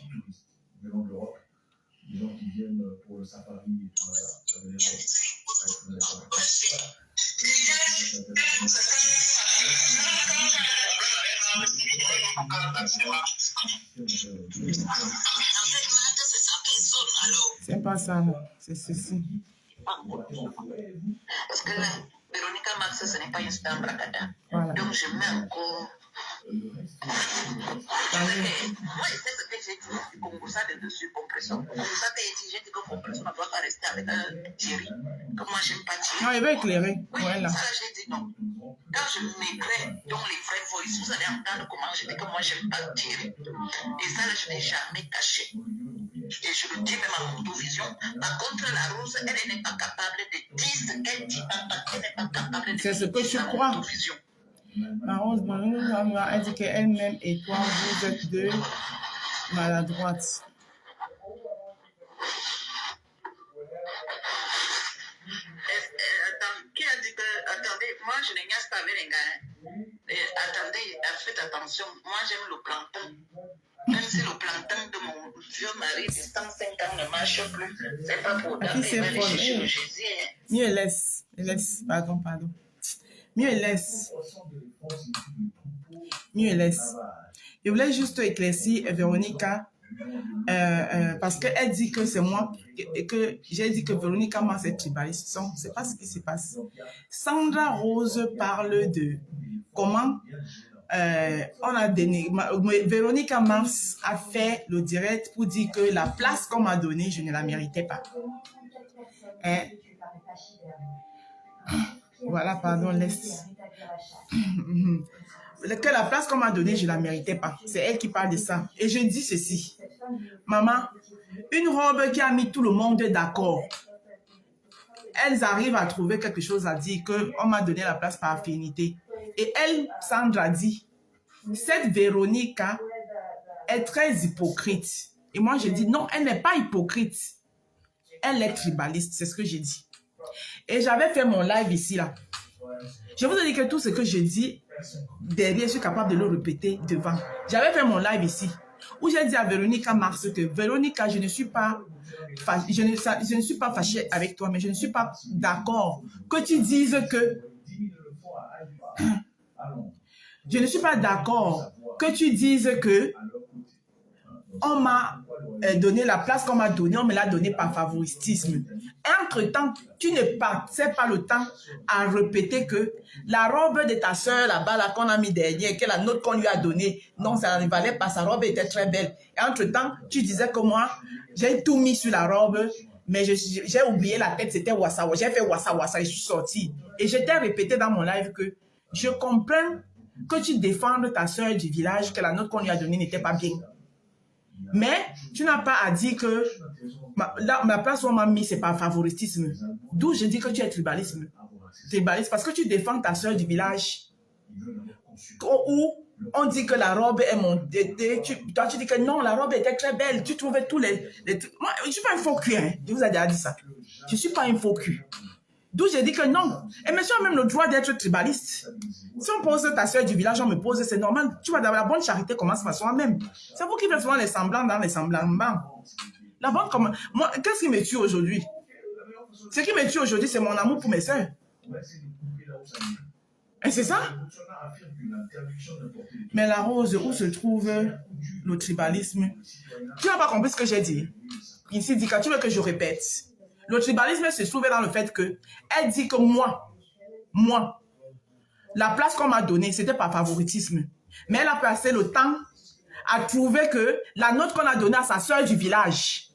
Les gens qui viennent pour le safari et tout ça veut dire c'est pas ça, c'est ceci. Parce que Véronica Max, ce n'est pas une star bracada. Voilà. Donc je mets encore. Moi, je sais ce que j'ai dit. Congo, ça de dessus, compression. Congo, ça j'ai dit que compression ne doit pas rester avec Thierry. Que moi, j'aime pas Thierry. Non, il va éclairer. Oui, voilà. ça, j'ai dit non. Quand je m'écris dans les vrais voices, vous allez entendre comment je dis que moi, j'aime pas Thierry. Et ça, là, je n'ai jamais caché. Et je le dis même en autovision. Par contre, la Rose, elle n'est pas capable de dire ce qu'elle dit. Elle n'est pas capable de dire. C'est ce que tu crois. Ma Rose, elle dit qu'elle-même et toi, vous êtes deux maladroites. Qui a dit que, attendez, moi je ne gagne pas avec les gars. Attendez, faites attention, moi j'aime le plancton. Même si le plancton de mon vieux mari de 105 ans ne marche plus, c'est pas pour Qui c'est folle? Mieux laisse. Pardon. Mieux laisse. Je voulais juste éclaircir Véronica parce qu'elle dit que c'est moi que j'ai dit que Véronica Mars est tribaliste. C'est pas ce qui se passe. Sandra Rose parle de comment on a donné, Véronica Mars a fait le direct pour dire que la place qu'on m'a donnée, je ne la méritais pas. Hein? Voilà, pardon, laisse. Que la place qu'on m'a donnée, je ne la méritais pas. C'est elle qui parle de ça. Et je dis ceci. Maman, une robe qui a mis tout le monde d'accord. Elles arrivent à trouver quelque chose à dire qu'on m'a donné la place par affinité. Et elle, Sandra dit, cette Véronica est très hypocrite. Et moi, je dis, non, elle n'est pas hypocrite. Elle est tribaliste, c'est ce que j'ai dit. Et j'avais fait mon live ici, là. Je vous ai dit que tout ce que je dis, derrière, je suis capable de le répéter devant. J'avais fait mon live ici, où j'ai dit à Véronica Mars que, Véronica, je ne suis pas fâchée avec toi, mais je ne suis pas d'accord que tu dises que... Je ne suis pas d'accord que tu dises que on m'a donné la place qu'on m'a donnée, on me l'a donnée par favoritisme. Entre-temps, tu ne passais pas le temps à répéter que la robe de ta soeur là-bas, là, qu'on a mis derrière, que la note qu'on lui a donnée, non, ça ne valait pas, sa robe était très belle. Et entre-temps, tu disais que moi, j'ai tout mis sur la robe, mais j'ai oublié la tête, c'était wassa. J'ai fait wassa et je suis sortie. Et je t'ai répété dans mon live que je comprends que tu défendes ta soeur du village, que la note qu'on lui a donnée n'était pas bien. Mais tu n'as pas à dire que ma place où on m'a mis, c'est par favoritisme. D'où je dis que tu es tribalisme. Tribaliste parce que tu défends ta soeur du village. Où on dit que la robe est montée. Toi, tu dis que non, la robe était très belle. Tu trouvais tous les trucs. Moi, je ne suis pas un faux cul. Hein. Je vous ai déjà dit ça. Je ne suis pas un faux cul. D'où j'ai dit que non. Et monsieur a même le droit d'être tribaliste. Si on pose ta soeur du village, on me pose, c'est normal. Tu vois, la bonne charité commence par soi-même. C'est vous qui faites souvent les semblants dans les semblants. La bonne commence. Moi, qu'est-ce qui me tue aujourd'hui? Ce qui me tue aujourd'hui, c'est mon amour pour mes soeurs. Et c'est ça? Mais la rose, où se trouve le tribalisme? Tu n'as pas compris ce que j'ai dit? Ici, dit, quand tu veux que je répète. Le tribalisme se trouve dans le fait que elle dit que moi, la place qu'on m'a donnée, c'était par favoritisme. Mais elle a passé le temps à trouver que la note qu'on a donnée à sa soeur du village,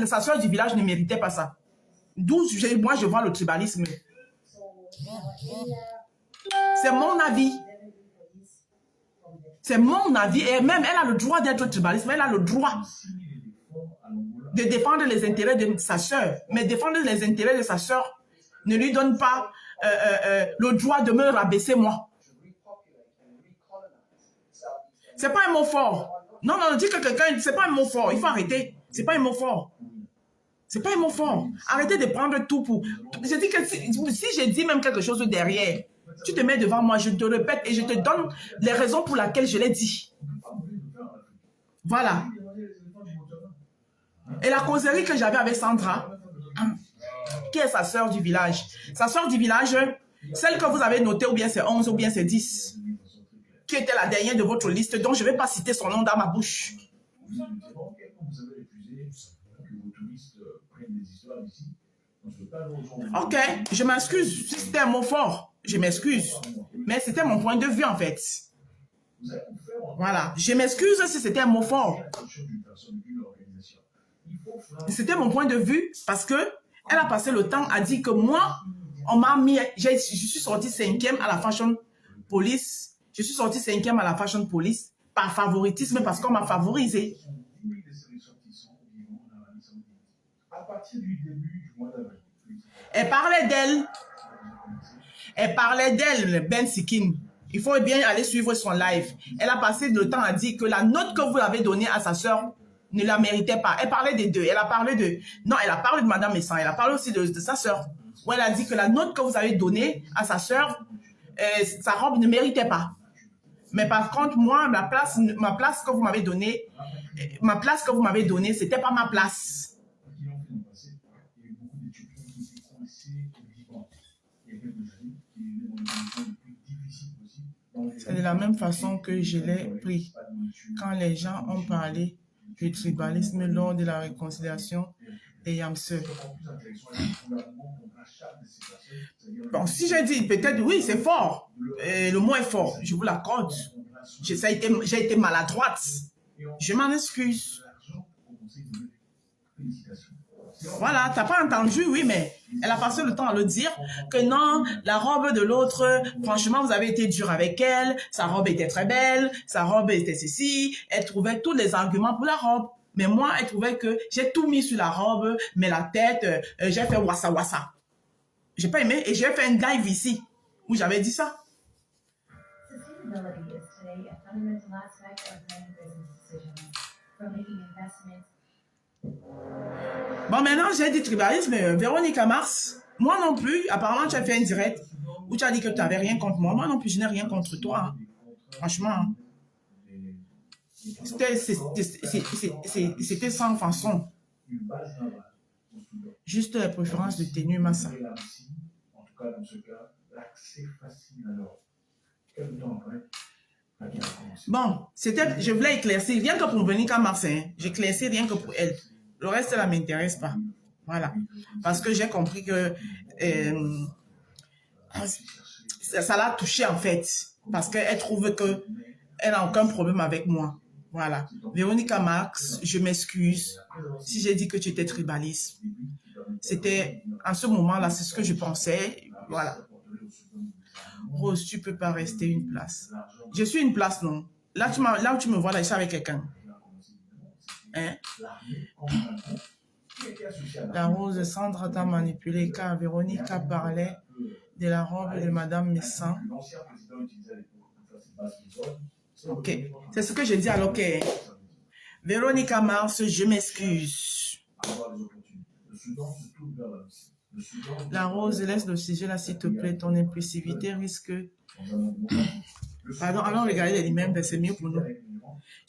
sa soeur du village ne méritait pas ça. D'où moi je vois le tribalisme. C'est mon avis. C'est mon avis. Et même elle a le droit d'être tribaliste, mais elle a le droit de défendre les intérêts de sa soeur. Mais défendre les intérêts de sa soeur ne lui donne pas le droit de me rabaisser moi. C'est pas un mot fort. Non, dis que quelqu'un, c'est pas un mot fort. Il faut arrêter. C'est pas un mot fort. C'est pas un mot fort. Arrêtez de prendre tout pour... Je dis que si je dis même quelque chose derrière, tu te mets devant moi, je te répète et je te donne les raisons pour lesquelles je l'ai dit. Voilà. Et la causerie que j'avais avec Sandra, qui est sa sœur du village. Sa sœur du village, celle que vous avez notée, ou bien c'est 11, ou bien c'est 10, qui était la dernière de votre liste, donc je ne vais pas citer son nom dans ma bouche. Ok, je m'excuse. Si c'était un mot fort, je m'excuse. Mais c'était mon point de vue, en fait. Voilà, je m'excuse si c'était un mot fort. C'était mon point de vue parce que elle a passé le temps à dire que moi, on m'a mis, je suis sortie 5e à la Fashion Police. Je suis sortie 5e à la Fashion Police par favoritisme parce qu'on m'a favorisé. Elle parlait d'elle. Elle parlait d'elle, Ben Sikin. Il faut bien aller suivre son live. Elle a passé le temps à dire que la note que vous avez donnée à sa soeur ne la méritait pas. Elle parlait des deux. Elle a parlé de... Non, elle a parlé de Madame Messan. Elle a parlé aussi de sa soeur. Où elle a dit que la note que vous avez donnée à sa soeur, sa robe ne méritait pas. Mais par contre, moi, ma place que vous m'avez donnée, c'était pas ma place. C'est de la même façon que je l'ai pris quand les gens ont parlé du tribalisme lors de la réconciliation des Yamseux. Bon, si j'ai dit peut-être oui, c'est fort. Le mot est fort, je vous l'accorde. J'ai été maladroite. Je m'en excuse. Voilà, t'as pas entendu, oui, mais elle a passé le temps à le dire que non, la robe de l'autre, franchement, vous avez été dur avec elle, sa robe était très belle, sa robe était ceci, elle trouvait tous les arguments pour la robe. Mais moi, elle trouvait que j'ai tout mis sur la robe, mais la tête, j'ai fait wassa wassa. J'ai pas aimé et j'ai fait un dive ici, où j'avais dit ça. Sustainability is today a fundamental aspect of many business decisions, from making investments. Bon, maintenant, j'ai dit tribalisme, Véronica Mars, moi non plus, apparemment, tu as fait un direct où tu as dit que tu n'avais rien contre moi. Moi non plus, je n'ai rien contre toi. Hein. Franchement, hein. C'était sans façon. Juste la préférence de tenue, Massa. En tout cas, dans ce cas, l'accès facile alors. Quel temps après? Bon, je voulais éclaircir, rien que pour Véronica Mars, hein. J'éclaircis rien que pour elle. Le reste, ça ne m'intéresse pas. Voilà. Parce que j'ai compris que ça l'a touchée en fait. Parce qu'elle trouve qu'elle n'a aucun problème avec moi. Voilà. Véronica Mars, je m'excuse si j'ai dit que tu étais tribaliste. C'était, en ce moment-là, c'est ce que je pensais. Voilà. Rose, tu ne peux pas rester une place. Je suis une place, non? Là où tu me vois, là, je suis avec quelqu'un. Hein? La Rose, Sandra t'a manipulé car Véronica parlait de la robe de Madame Messin. Ok, c'est ce que je dis alors que Véronica Mars, je m'excuse. La Rose, laisse le sujet là s'il te plaît, ton impulsivité risque... Pardon, allons regarder les mêmes, c'est mieux pour nous.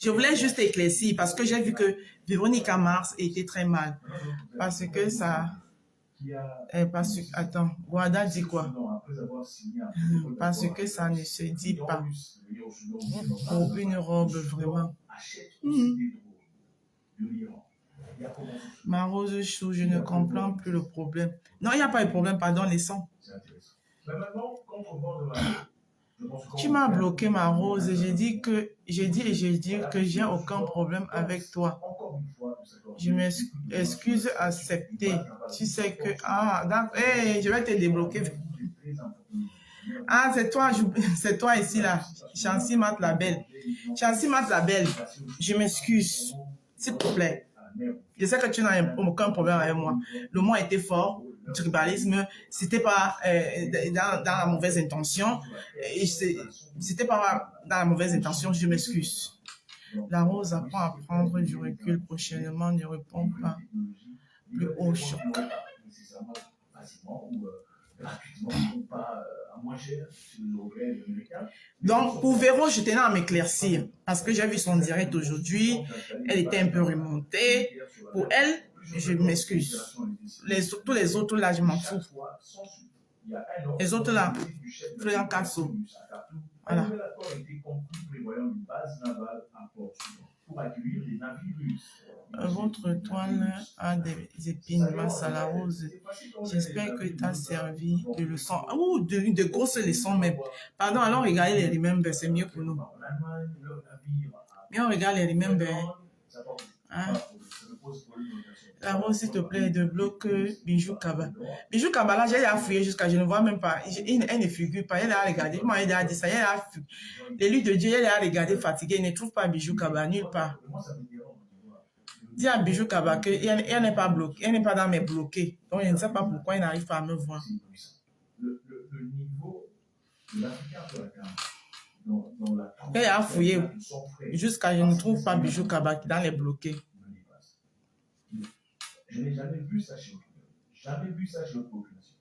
Je voulais juste éclaircir parce que j'ai vu que Véronica Mars était très mal. Parce que ça... Attends, Guada dit quoi? Parce que ça ne se dit pas. Pour une robe, vraiment. Ma Rose Chou, je ne comprends plus le problème. Non, il n'y a pas de problème, pardon, laissons. Tu m'as bloqué, ma Rose. J'ai dit que j'ai aucun problème avec toi. Je m'excuse accepter. Tu sais que... Ah, hey, je vais te débloquer. Ah, c'est toi ici, là. Chancy Mat la Belle. Chancy Mat la Belle, je m'excuse. S'il te plaît. Je sais que tu n'as aucun problème avec moi. Le mot était fort. Le tribalisme, c'était pas dans la mauvaise intention. C'était pas dans la mauvaise intention, je m'excuse. La Rose apprend à prendre du recul prochainement, ne répond pas plus au choc. Donc, pour Véro, je tenais à m'éclaircir parce que j'ai vu son direct aujourd'hui. Elle était un peu remontée. Pour elle, je m'excuse. Tous les autres là, je m'en fous. Les autres là, Florian Casso. Voilà. Votre toile a des épines, masse à la rose. J'espère que tu as servi de leçon. Ou de grosses leçons même. Pardon, allons regarder les remember, c'est mieux pour nous. Mais on regarde les remember. Hein? La rose, s'il te plaît, de bloc Bijou Kaba. Bijou Kaba, là, j'ai fouillé jusqu'à, je ne vois même pas. Elle ne figure pas. Elle a regardé. Moi, elle a dit ça. Elle a l'élu de Dieu, elle a regardé fatiguée. Elle ne trouve pas Bijou Kaba nulle part. Dis à Bijou Kaba qu'elle n'est pas bloquée. Elle n'est pas dans mes bloqués. Donc, je ne sais pas pourquoi elle n'arrive pas à me voir. Elle a fouillé jusqu'à, je ne trouve pas Bijou Kaba dans les bloqués. Je n'ai jamais vu ça chez aucun. Jamais vu ça chez autre population.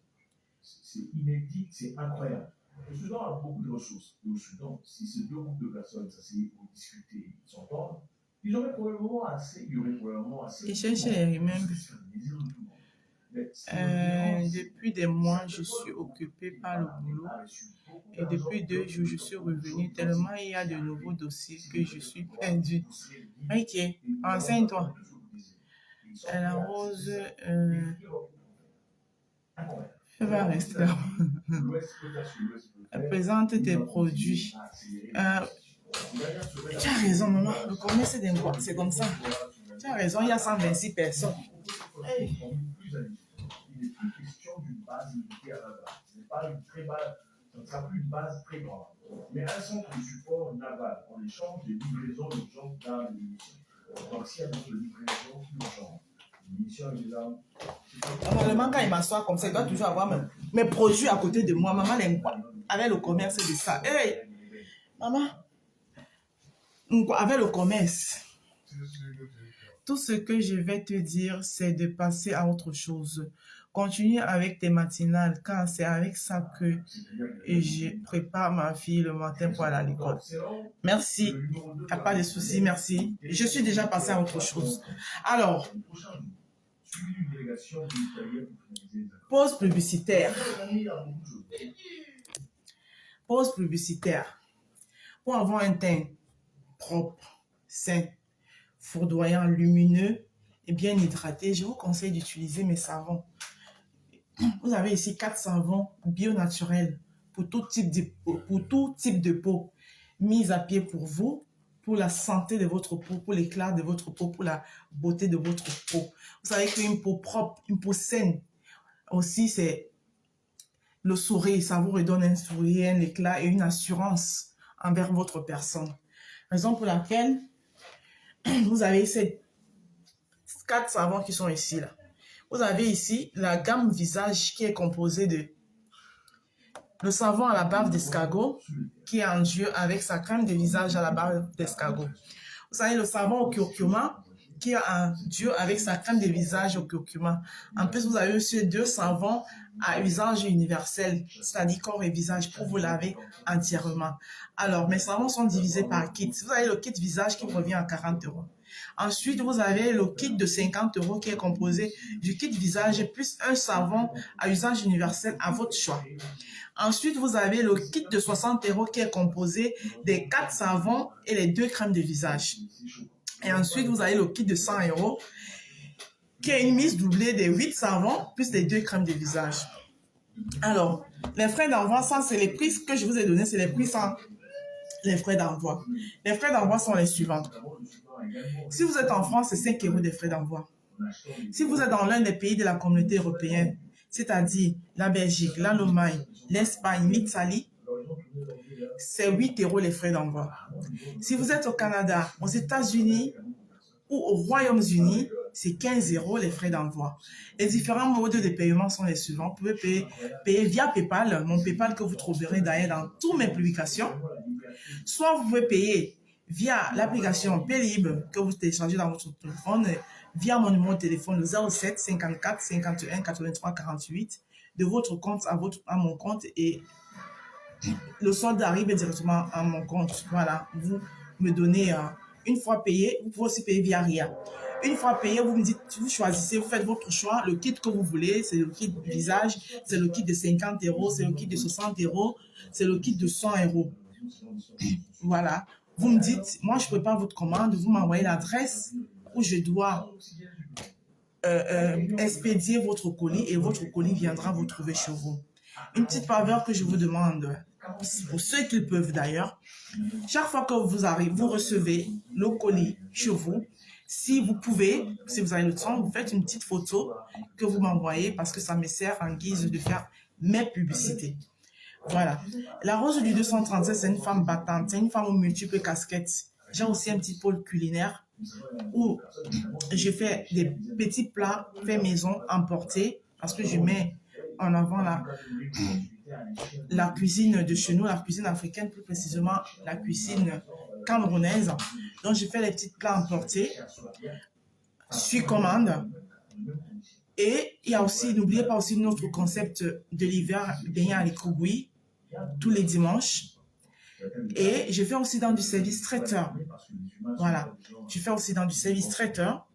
C'est inédit, c'est incroyable. Le Soudan a beaucoup de ressources. Et au Soudan, si ces deux groupes de personnes s'asseyaient pour discuter, s'entendre, il y aurait probablement assez. Et cherchez même. Depuis des mois, je suis occupée par le boulot. Et depuis 2 jours, je suis revenue tellement il y a de nouveaux dossiers que je suis perdue. Ok, enseigne-toi. La rose, Je vais rester là. L'Ouest peut faire ce que l'Ouest peut faire. Présente tes produits. Tu as raison, maman. Le commerce, c'est comme ça. Tu as raison, il y a 126 personnes. Hey. Il n'est plus question d'une base limitée à la base. Ce n'est pas une très base, ça ne sera plus une base très grande. Mais un centre de support naval, en échange des livraisons urgentes d'armes et munitions. Donc, s'il y a des livraisons urgentes, munitions et des armes. Normalement, quand il m'assoit comme ça, il doit toujours avoir mes produits à côté de moi. Maman l'aime pas. Avec le commerce, c'est de ça. Hey, maman, avec le commerce, tout ce que je vais te dire, c'est de passer à autre chose. Continue avec tes matinales, car c'est avec ça que je prépare ma fille le matin pour aller à l'école. Merci. Il n'y a pas de souci, merci. Je suis déjà passée à autre chose. Alors, pause publicitaire. Pause publicitaire. Pour avoir un teint propre, sain, fourdoyant, lumineux et bien hydraté, je vous conseille d'utiliser mes savons. Vous avez ici 4 savons bio-naturels pour tout type de peau, mis à pied pour vous, pour la santé de votre peau, pour l'éclat de votre peau, pour la beauté de votre peau. Vous savez qu'une peau propre, une peau saine, aussi c'est le sourire, ça vous redonne un sourire, un éclat et une assurance envers votre personne. Raison pour laquelle vous avez ces 4 savons qui sont ici là. Vous avez ici la gamme visage qui est composée de le savon à la bave d'escargot qui est en duo avec sa crème de visage à la bave d'escargot. Vous avez le savon au curcuma qui est en duo avec sa crème de visage au curcuma. En plus, vous avez aussi 2 savons à usage universel, c'est-à-dire corps et visage pour vous laver entièrement. Alors, mes savons sont divisés par kit. Vous avez le kit visage qui revient à 40 €. Ensuite, vous avez le kit de 50 € qui est composé du kit visage plus un savon à usage universel à votre choix. Ensuite, vous avez le kit de 60 € qui est composé des 4 savons et les 2 crèmes de visage. Et ensuite, vous avez le kit de 100 € qui est une mise doublée des 8 savons plus les 2 crèmes de visage. Alors, les frais d'envoi, ça c'est les prix que je vous ai donnés, c'est les prix sans les frais d'envoi. Les frais d'envoi sont les suivants. Si vous êtes en France, c'est 5 € des frais d'envoi. Si vous êtes dans l'un des pays de la communauté européenne, c'est-à-dire la Belgique, l'Allemagne, l'Espagne, l'Italie, c'est 8 € les frais d'envoi. Si vous êtes au Canada, aux États-Unis ou au Royaume-Uni, c'est 15 € les frais d'envoi. Les différents modes de paiement sont les suivants. Vous pouvez payer via PayPal, mon PayPal que vous trouverez d'ailleurs dans toutes mes publications. Soit vous pouvez payer via l'application Paylib que vous téléchargez dans votre téléphone, via mon numéro de téléphone le 07 54 51 83 48 de votre compte à mon compte et le solde arrive directement à mon compte. Voilà, vous me donnez une fois payé, vous pouvez aussi payer via RIA. Une fois payé, vous me dites, vous choisissez, vous faites votre choix, le kit que vous voulez, c'est le kit visage, c'est le kit de 50 €, c'est le kit de 60 €, c'est le kit de 100 €. Voilà, vous me dites, moi je prépare votre commande, vous m'envoyez l'adresse où je dois expédier votre colis et votre colis viendra vous trouver chez vous. Une petite faveur que je vous demande, pour ceux qui le peuvent d'ailleurs, chaque fois que vous recevez le colis chez vous, si vous pouvez, si vous avez le temps, vous faites une petite photo que vous m'envoyez parce que ça me sert en guise de faire mes publicités. Voilà. La Rose du 237, c'est une femme battante, c'est une femme aux multiples casquettes. J'ai aussi un petit pôle culinaire où je fais des petits plats faits maison, emportés, parce que je mets en avant la cuisine de chez nous, la cuisine africaine, plus précisément la cuisine camerounaise. Donc, je fais les petits plats emportés sur commande. Et il y a aussi, n'oubliez pas aussi notre concept de l'hiver, beignet à l'écrabouille, tous les dimanches. Et je fais aussi dans du service traiteur. Voilà. Je fais aussi dans du service traiteur.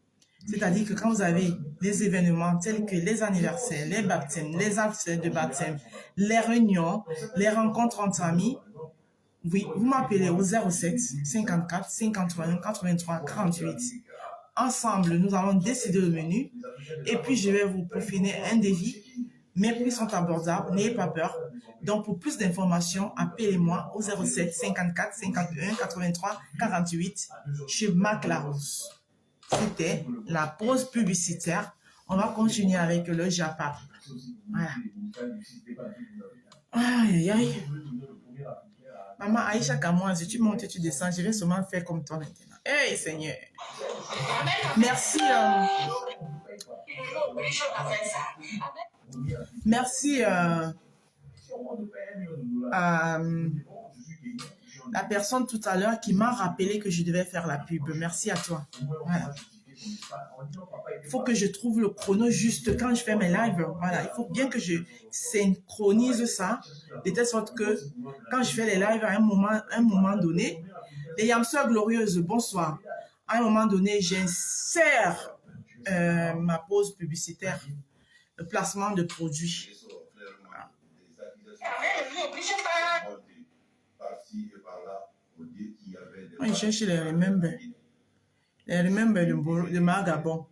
C'est-à-dire que quand vous avez des événements tels que les anniversaires, les baptêmes, les actes de baptême, les réunions, les rencontres entre amis, oui, vous m'appelez au 07 54 51 83 48. Ensemble, nous allons décider le menu et puis je vais vous peaufiner un devis Mes prix sont abordables, n'ayez pas peur. Donc, pour plus d'informations, appelez-moi au 07 54 51 83 48 chez Marc Larousse. C'était la pause publicitaire. On va continuer avec le Japon. Voilà. Aïe, aïe. Maman Aïcha Kamoise, tu montes et tu descends. Je vais seulement faire comme toi maintenant. Hey Seigneur. Merci. Merci la personne tout à l'heure qui m'a rappelé que je devais faire la pub. Merci à toi. Voilà. Il faut que je trouve le chrono juste quand je fais mes lives. Voilà, il faut bien que je synchronise ça de telle sorte que quand je fais les lives à un moment donné, les Yamseurs glorieuses, bonsoir. À un moment donné, j'insère ma pause publicitaire, le placement de produits. Voilà. Je cherche les remember. Les remember de Margabon.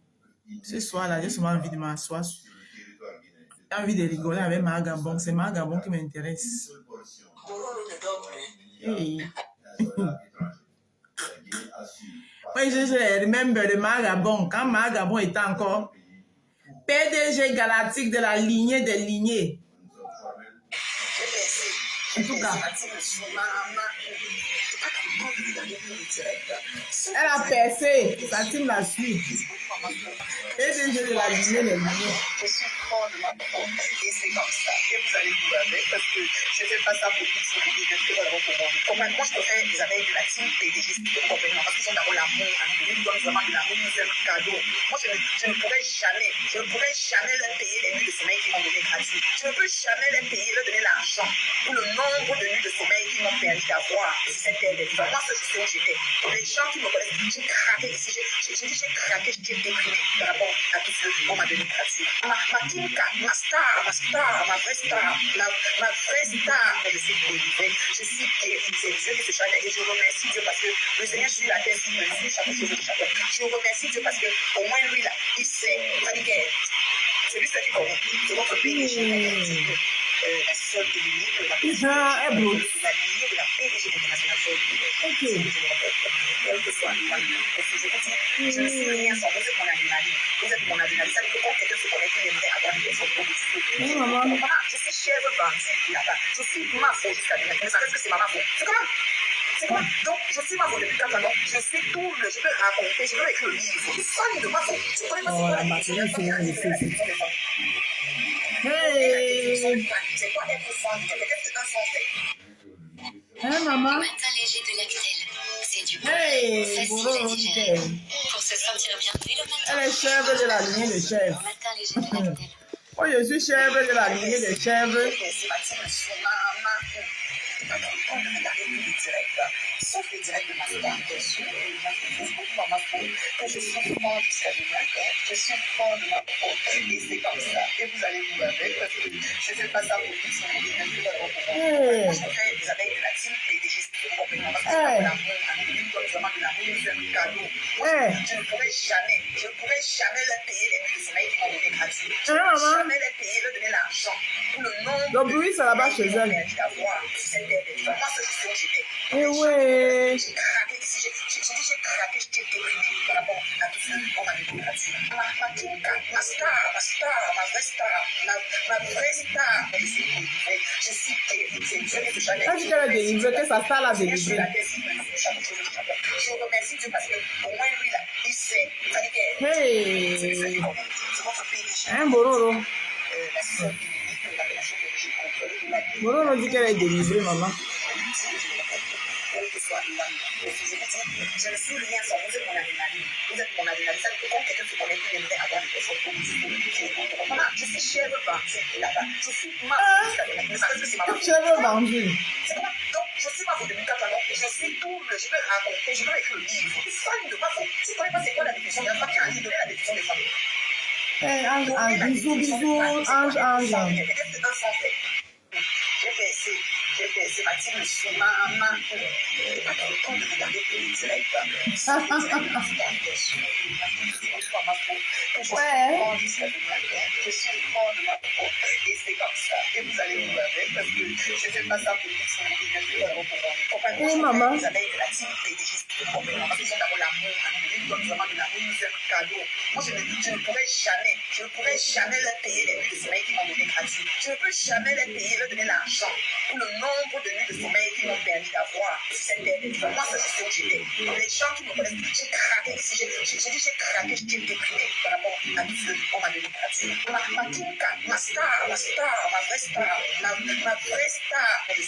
Ce soir-là, j'ai souvent envie de m'asseoir. J'ai envie de rigoler avec Margabon. C'est Margabon qui m'intéresse. Hey. Oui, je remember de Margabon. Quand Margabon était encore PDG galactique de la lignée des lignées. En tout cas, elle a percé, sa team la suit. PDG de la lignée des lignées. Je suis fort de ma porte et c'est comme ça. Et vous allez vous avec parce que je ne fais pas ça pour tout ce qui est très vraiment pour moi. Comment moi je préfère les abeilles de la team PDG complètement parce qu'ils ont d'abord l'amour, ils donnent vraiment de l'amour, ils aiment le cadeau. Moi je ne pourrais jamais leur payer les nuits de sommeil qu'ils m'ont donné gratuit. Je ne peux jamais leur payer, leur donner l'argent pour le nombre de nuits de sommeil qu'ils m'ont permis d'avoir sur cette terre des vivants. Moi je sais où j'étais. Les gens qui me connaissent, j'ai craqué ici, j'ai craqué, j'ai déprimé par rapport à tout ce qu'on m'a donné gratuit. Ma Tinka, ma vraie star, je suis délivrée, je suis guérie, c'est Dieu qui se charge et je remercie Dieu parce que le Seigneur sur la terre, il me dit chaque chose de chacun. Je remercie Dieu parce que au moins lui là, il sait, c'est lui qui connaît, c'est votre PDG, la seule et l'unique, la lignée de la PDG internationale. Ok. Quel que soit je ne suis rien sans vous, êtes mon adrénaline. Vous êtes mon adrénaline. Ça veut dire que quand quelqu'un se connaît, il aimerait avoir des personnes pour vous. Maman, je suis chèvre bandit là-bas. Je suis ma faute jusqu'à demain. Mais ça reste que c'est ma faute. C'est comment? C'est quoi? Donc, je suis ma faute depuis 4 ans. Je sais tout, je peux raconter, je peux écrire le livre. C'est de ma faute. Tu connais pas c'est quoi la Hey! C'est quoi être fan? C'est un français. Hein, maman? Le matin léger de Lactel. C'est du Hey! facile à digérer. Pour se sentir bien dès le matin. Elle est chèvre de la lignée des chèvres. Le matin léger de Lactel. Oh, je suis chèvre de la lignée des chèvres. Sauf les directs de ma star, bien sûr, et Facebook, ma faute, que je suis fort jusqu'à demain, je suis fort de ma faute, et c'est comme ça, et vous allez vous avec, parce que je ne fais pas ça pour tout ce qui est même moi, je fais des abeilles de la team PDG, complètement, parce que c'est pas de l'amour, ils donnent vraiment de l'amour, ils aiment le cadeau. Je ne pourrais jamais leur payer les nuits de sommeil qu'ils m'ont donné gratuit. Je ne pourrais jamais leur payer, leur donner l'argent pour le nombre Le bruit, c'est là-bas chez elle. Moi, je sais où j'étais. Eh ouais. J'ai craqué ici, j'ai craqué, j'ai déprimé par rapport à tout ce qu'on m'a donné gratuit. Ma Tinka, ma vraie star, je suis délivrée, je suis guérie, c'est Dieu qui se charge. Quand tu t'es délivré, que sa star l'a délivré. Je remercie Dieu parce que au moins lui là, il sait. Hey! C'est votre PDG. Hein, Bororo? La seule et l'unique, l'appellation que j'ai compris. Bororo dit qu'elle est délivrée, maman. Je ne suis rien sans vous, êtes mon adrénaline. Vous êtes mon adrénaline. Ça veut dire que quand quelqu'un se connaît, il aimerait avoir des personnes pour vous. Voilà, je suis chèvre bandit là-bas. Je suis ma faute jusqu'à demain. Mais ça reste que c'est ma faute. Chèvre bandit. C'est quoi? Donc, je suis ma faute depuis 4 ans. Je sais tout, je peux raconter, je peux écrire le livre. C'est ça de ma faute. Tu ne connais pas c'est quoi la définition de la femme qui a donné la définition des femmes. Hey, ange, bisous, ange. J'ai fait Mathilde, je suis maman. T'es pas content de regarder tous les directs. C'est les directs de Master, bien sûr. C'est pas ma faute. Que je suis fort jusqu'à demain. Je suis fort de ma faute. Et c'est comme ça. Et vous allez vivre avec parce que je fais pas ça pour dire que c'est bien fait pour vous. Oui, maman. Vous avez de la team PDG. Parce qu'ils ont d'abord l'amour. Ils donnent vraiment de l'amour. Ils nous font cadeau. Moi, je ne pourrais jamais leur payer les nuits de sommeil qu'ils m'ont donné gratuit. Je ne peux jamais les payer, leur donner l'argent pour le nombre de nuits de sommeil qu'ils m'ont permis d'avoir sur cette terre. Moi, ça, c'est ce que j'étais. Les gens qui me connaissent, j'ai craqué ici. J'ai craqué, j'ai déprimé par rapport à tout ce qu'on m'a donné gratuit. Ma Kinka, ma star, ma vraie star, ma vraie star. Je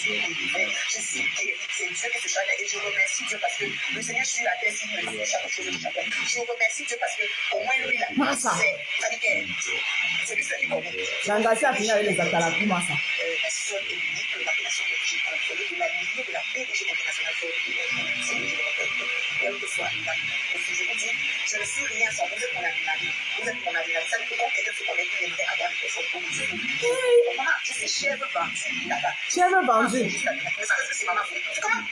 suis Dieu. C'est Dieu qui se charge. Et je remercie Dieu parce que le Seigneur sur la terre, s'il me dit chaque chose de chacun. Je remercie Dieu parce que au moins lui, il a c'est-à-dire que c'est lui qui connaît. L'engagé a fini avec les Atalakou, Massa. La seule et unique l'appellation de Dieu contrôlée de la lignée de la PDG internationale de quel que soit je vous dis, je ne suis rien sans vous. Vous êtes mon animal. Vous êtes mon animal. Ça veut dire que quand quelqu'un se connaît, il aimerait avoir des personnes pour vous. Maman, je suis chèvre vendue là-bas. Chèvre vendue. Mais ça reste que c'est maman. C'est comment?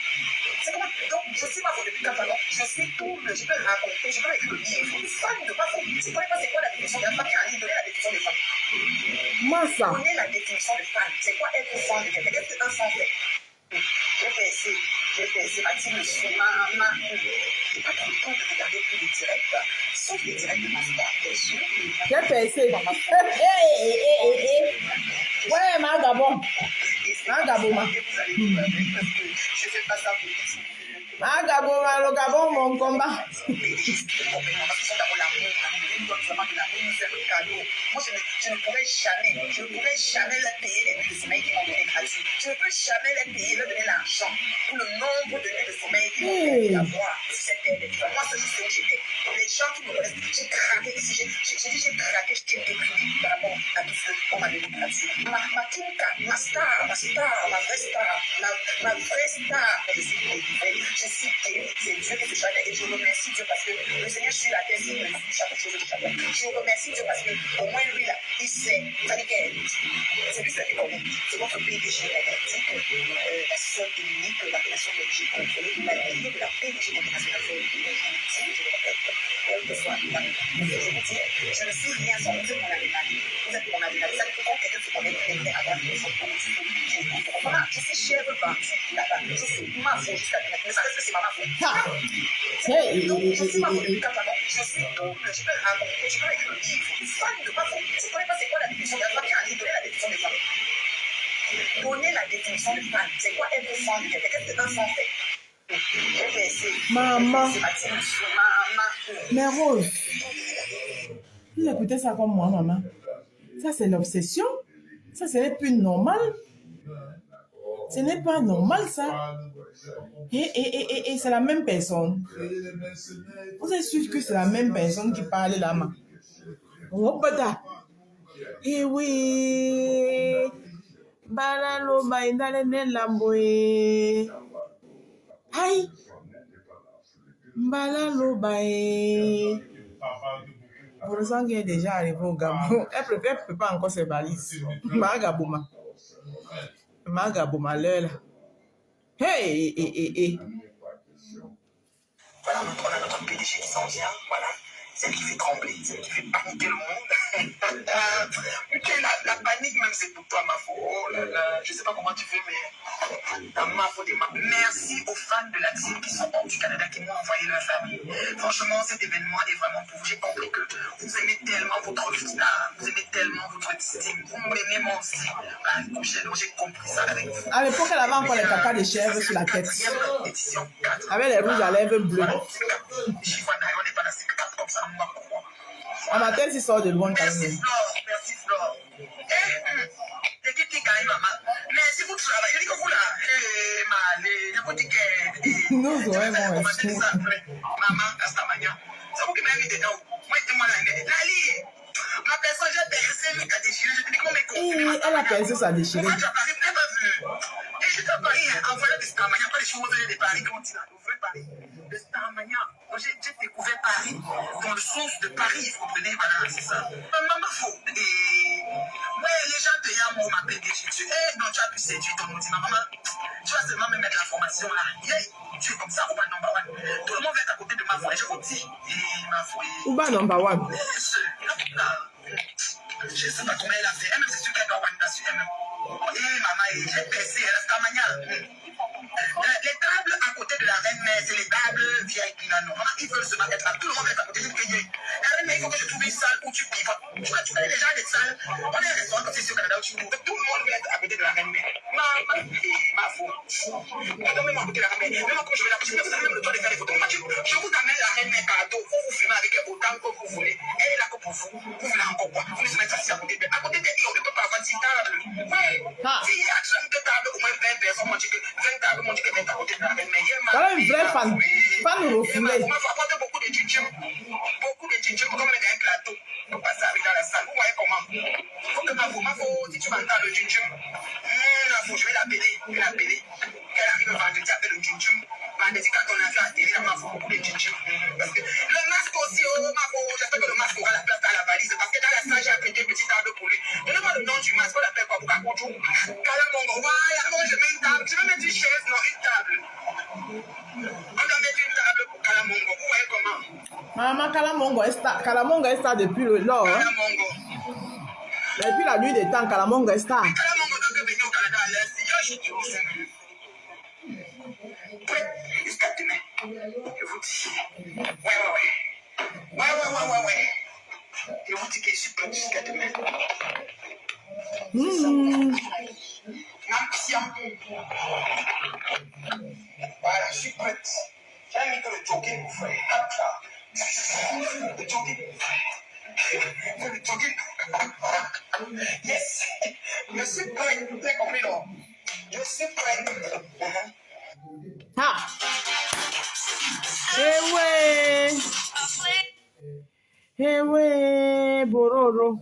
Donc, je suis ma faute depuis 4 ans. Je suis tout, je peux raconter, je peux écrire le livre. Je suis fan de ma faute. Tu ne connais pas c'est quoi la définition de la femme? Donnez la définition des femmes. Massa. Donnez la définition de femme. C'est quoi être fan de quelqu'un? Qu'est-ce qu'un fan fait? J'ai fait Mathilde, je suis maman. T'es pas content de regarder tous les directs, sauf les directs de ma star, bien sûr. J'ai percé. Ouais, ma Gabon. Ma Gabon, ma. Et vous allez vivre avec parce que je fais pas ça pour vous. Ma Gabon, le Gabon, mon combat. Moi, je ne pourrais jamais leur payer les nuits de sommeil qu'ils m'ont donné gratuit. Je ne peux jamais les payer, leur donner l'argent pour le nombre de nuits de sommeil qu'ils m'ont permis d'avoir sur cette terre. Moi, ça, je sais où j'étais. Les gens qui me connaissent, j'ai craqué ici. J'ai craqué, j'ai déprimé par rapport à tout ce qu'on m'a donné gratuit. Ma Kinka, ma star, ma vraie star, ma vraie star. Je suis Dieu. C'est Dieu qui se charge. Et je remercie Dieu parce que le Seigneur sur la terre, il me dit chaque chose de chacun. Je remercie Dieu parce que au moins lui, là, il sait. C'est-à-dire que c'est lui qui connaît. C'est votre PDG énergétique, la seule et unique l'appellation de Dieu contrôlée de la lignée de la PDG internationale. Je le répète, quel que soit le temps. Je vous dis, je ne suis rien sans vous. Vous êtes mon animal. Vous êtes mon animal. Ça veut dire que quand quelqu'un se connaît, il aimerait avoir des choses pour vous. Voilà, je suis chèvre vendue là-bas. Je suis ma faute jusqu'à demain. Mais ça reste que c'est ma faute. Donc, je suis ma faute depuis 4 ans. Je suis double. Je peux raconter, je peux écrire le livre. Je suis fan de ma faute. Tu ne connais pas c'est quoi la définition de la femme? Donnez la définition des femmes. Donnez la définition de femme. C'est quoi être fan de quelqu'un? Qu'est-ce qu'un fan fait? Maman. C'est Mathilde, je suis maman. Mais Rose, il écoutait ça comme moi, maman. Ça, c'est l'obsession. Ça, ce n'est plus normal. Ce n'est pas normal, ça. Et c'est la même personne. Vous êtes sûr que c'est la même personne qui parle là, ma? Oh, bada. Eh oui. Balalo, baïdale, nelamboé. Aïe. Balalo, baï. Pour le sang qui est déjà arrivé au Gabon, elle peut pas encore se baliser. Ma Gabouma. Ma Gabouma, là. Hey. Voilà, on a notre PDG qui s'en vient, voilà. C'est qui fait trembler, c'est qui fait paniquer le monde. Putain, la panique même, c'est pour toi, ma faute. Oh là là, je sais pas comment tu fais, mais ma faute et merci aux fans de la team qui sont hors du Canada, qui m'ont envoyé leur famille. Franchement, cet événement est vraiment pour vous. J'ai compris que vous aimez tellement votre star, vous aimez tellement votre team, vous m'aimez moi aussi. L'année prochaine, j'ai compris ça avec vous. À l'époque, elle avait encore les caca de chèvre sur la tête. Édition 4. Avec les rouges à lèvres bleues. J'y vois d'ailleurs, on n'est pas là, c'est 4 comme ça. À ma tête, il sort de loin quand même. Merci Flore. L'équipe qui gagne, maman. Merci pour le travail. Je dis que vous là, je vous dis que. Nous, vraiment, maman, Castamagna. C'est vous qui m'avez invité dedans. Moi, j'étais moi là. Lali, ma personne, j'ai percé le cas déchiré. Je te dis qu'on m'écoute. Elle a percé sa déchirée. Moi, tu as parlé, tu n'as pas vu. Et j'étais à Paris, en voyant des Starmania, pas les choses de Paris, comment tu l'as ouvert Paris. De Starmania. J'ai découvert Paris dans le sens de Paris, vous comprenez, voilà, c'est ça. Maman, faut. Et Ouais, les gens te disent, moi, ma PDG, non, tu as pu séduire ton nom. Maman, tu vas seulement me mettre la formation là. Yeah, tu es comme ça, Ouba number one. Tout le monde va être à côté de ma voix, je vous dis. Ma foi. Ouba number one. Je ne sais pas comment elle a fait. Elle-même, c'est sûr qu'elle doit avoir une dessus elle-même. Maman, j'ai percé, elle reste à manière. Les tables à côté de la reine-mère, c'est les tables VIP là, non. Maman, ils veulent se mettre là. Tout le monde est à côté. La reine-mère, il faut que je trouve une salle où tu pives. Tu connais déjà des salles. On est un restaurant comme c'est au Canada où tu trouves. Tout le monde veut être à côté de la reine-mère. Ma foi. Donc, même à côté de la reine-mère. Même quand je vais là, je vais même le temps de faire des photos. Je vous amène la reine-mère cadeau. Vous filmez avec elle autant que vous voulez. Elle est là que pour vous. Vous voulez encore quoi? Vous se mettre assis à côté d'elle. À côté d'elle, on ne peut pas avoir 10 tables. Ouais. Si il y a 30 tables, au moins 20 personnes, moi, 20 tables, moi, je peux mettre à côté de la reine-mère. Voilà une vraie fan. Fan au reflet. Il faut apporter beaucoup de gingembre. Beaucoup de gingembre, comme un plateau. Pour passer avec dans la salle. Vous voyez comment? Il faut que ma faut, si tu m'entends le gingembre, je vais l'appeler. Je vais l'appeler. Elle arrive vendredi avec le gingembre. Vendredi, quand on a fait atterrir, il faut beaucoup de gingembre. Parce que le masque aussi, j'espère que le masque aura la place dans la valise. Parce que dans la salle, j'ai apprêté une petite table pour lui. Donnez-moi le nom du masque, on l'appelle quoi? Bukakojo. Kalamongo. Voilà, moi je mets une table. Je vais mettre une chaise, non, une table. On doit mettre une table pour Kalamongo. Vous voyez comment? Maman, Kalamongo est star depuis lors. Hein? Kalamongo. Depuis la nuit des temps, Kalamongo est star. Kalamongo doit venir au Canada à l'Est. Je suis au Sénégal. Prêt jusqu'à demain. Je vous dis. Ouais. Je vous dis que je suis prêt jusqu'à demain. Voilà, je suis prête. J'ai mis que le jogging vous fait. Le jogging. Le jogging. Yes. Je suis prêt. Vous avez compris, non? Je suis prêt. Ah! Eh ouais, Bororo.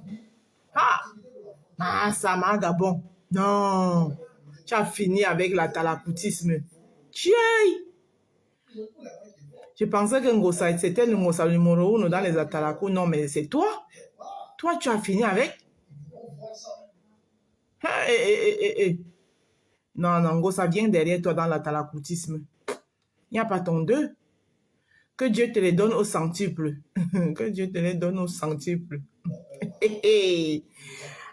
Ah, ça m'a Gabon. Non. Tu as fini avec la talakoutisme. Tiens! Je pensais que Ngosa, c'était le Ngosa numéro 1 dans les Atalakou. Non, mais c'est toi. Toi, tu as fini avec. Non, Ngosa vient derrière toi dans l'Atalakoutisme. Il n'y a pas ton deux. Que Dieu te les donne au centuple. Que Dieu te les donne au centuple.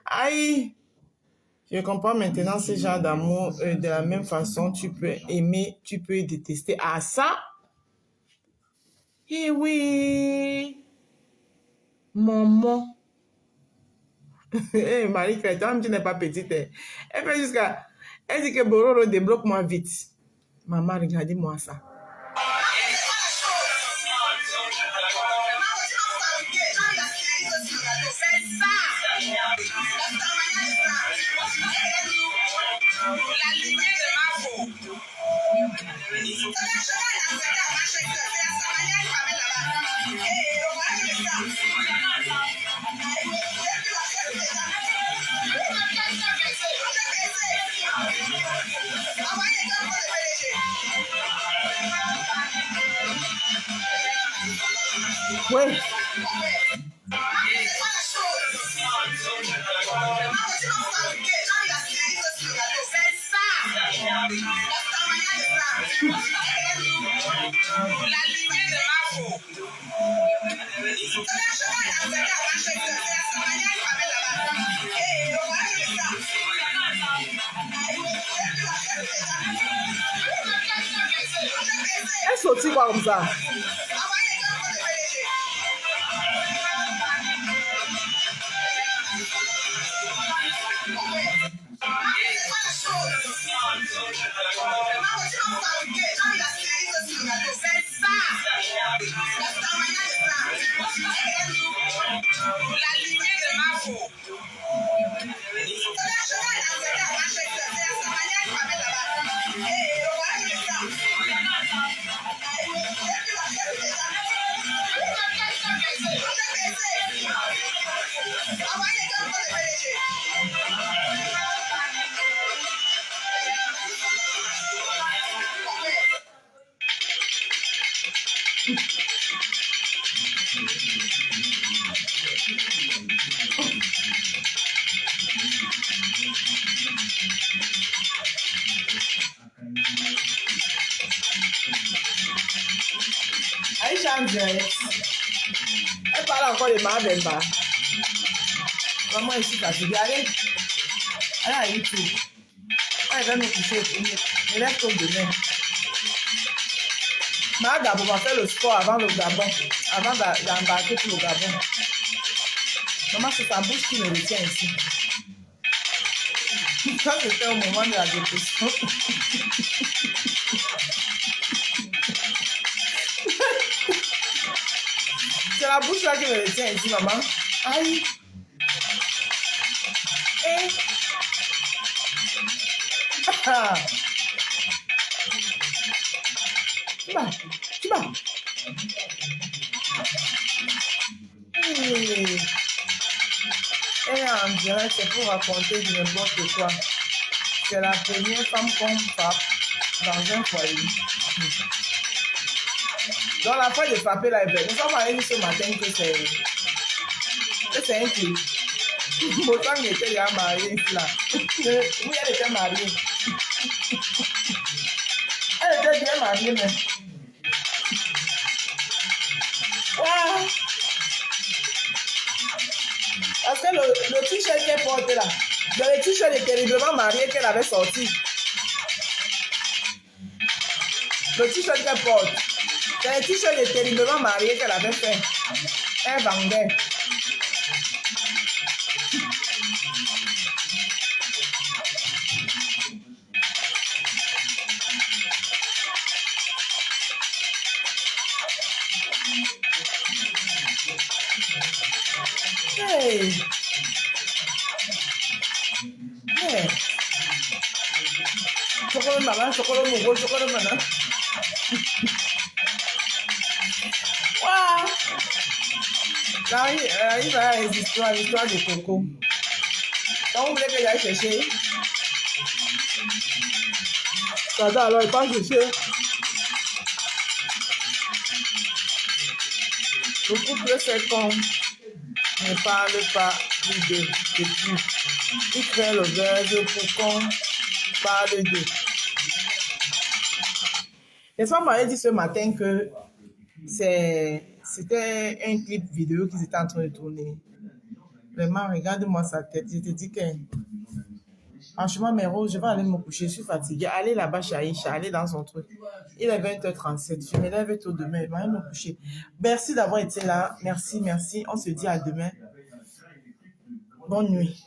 Aïe. Je comprends maintenant ce genre d'amour. De la même façon, tu peux aimer, tu peux détester. Ah, ça. Eh oui. Maman. Marie-Claire, toi-même, tu n'es pas petite. Elle fait jusqu'à... Elle dit que Bororo débloque-moi vite. Maman, regardez-moi ça. La lignée de Marco. Oui. La lignée de Marco. Elle sortit quoi comme ça? La lignée de Marco. Aïcha en direct. Elle parle encore de Mabemba. Vraiment, je suis fatiguée. Allez à YouTube. Elle va nous coucher. Je lève tôt demain. Ma Gabon va faire le sport avant le Gabon. Avant d'embarquer pour le Gabon. Maman, c'est sa bouche qui me retient ici. Quand c'était au moment de la dépression. C'est la bouche là qui me retient ici, maman. Aïe. Eh. Ah. Tu vas. Hey. Elle est en direct, c'est pour raconter du n'importe quoi. C'est la première femme qu'on frappe dans un foyer. Donc la fois de frapper là, nous sommes allés dire ce matin que c'est un clip. Pourtant, il était déjà marié là. Oui, elle était mariée. Elle était bien mariée même. Wow. Parce que le t-shirt qu'elle porte là, le t-shirt est terriblement marié qu'elle avait sorti. Le t-shirt qu'elle porte, c'est le t-shirt est terriblement marié qu'elle avait fait. Elle vendait. Hey. Hey. Chocolat maman, chocolat mogo, chocolat maman. Waouh. Là, il va à l'histoire de Coco. Donc, vous voulez que j'aille chercher? Attends, alors, il va chercher. Le couple fait comme ne parle pas plus de plus. Il fait le verbe pour qu'on parle d'eux. Les femmes m'avaient dit ce matin que c'était un clip vidéo qu'ils étaient en train de tourner. Vraiment, regarde-moi sa tête. Je te dis que, franchement, mes roses, je vais aller me coucher. Je suis fatiguée. Allez là-bas chez Aïcha, allez dans son truc. Il est 20h37. Je me lève tôt demain. Je vais aller me coucher. Merci d'avoir été là. Merci. On se dit à demain. Bonne nuit.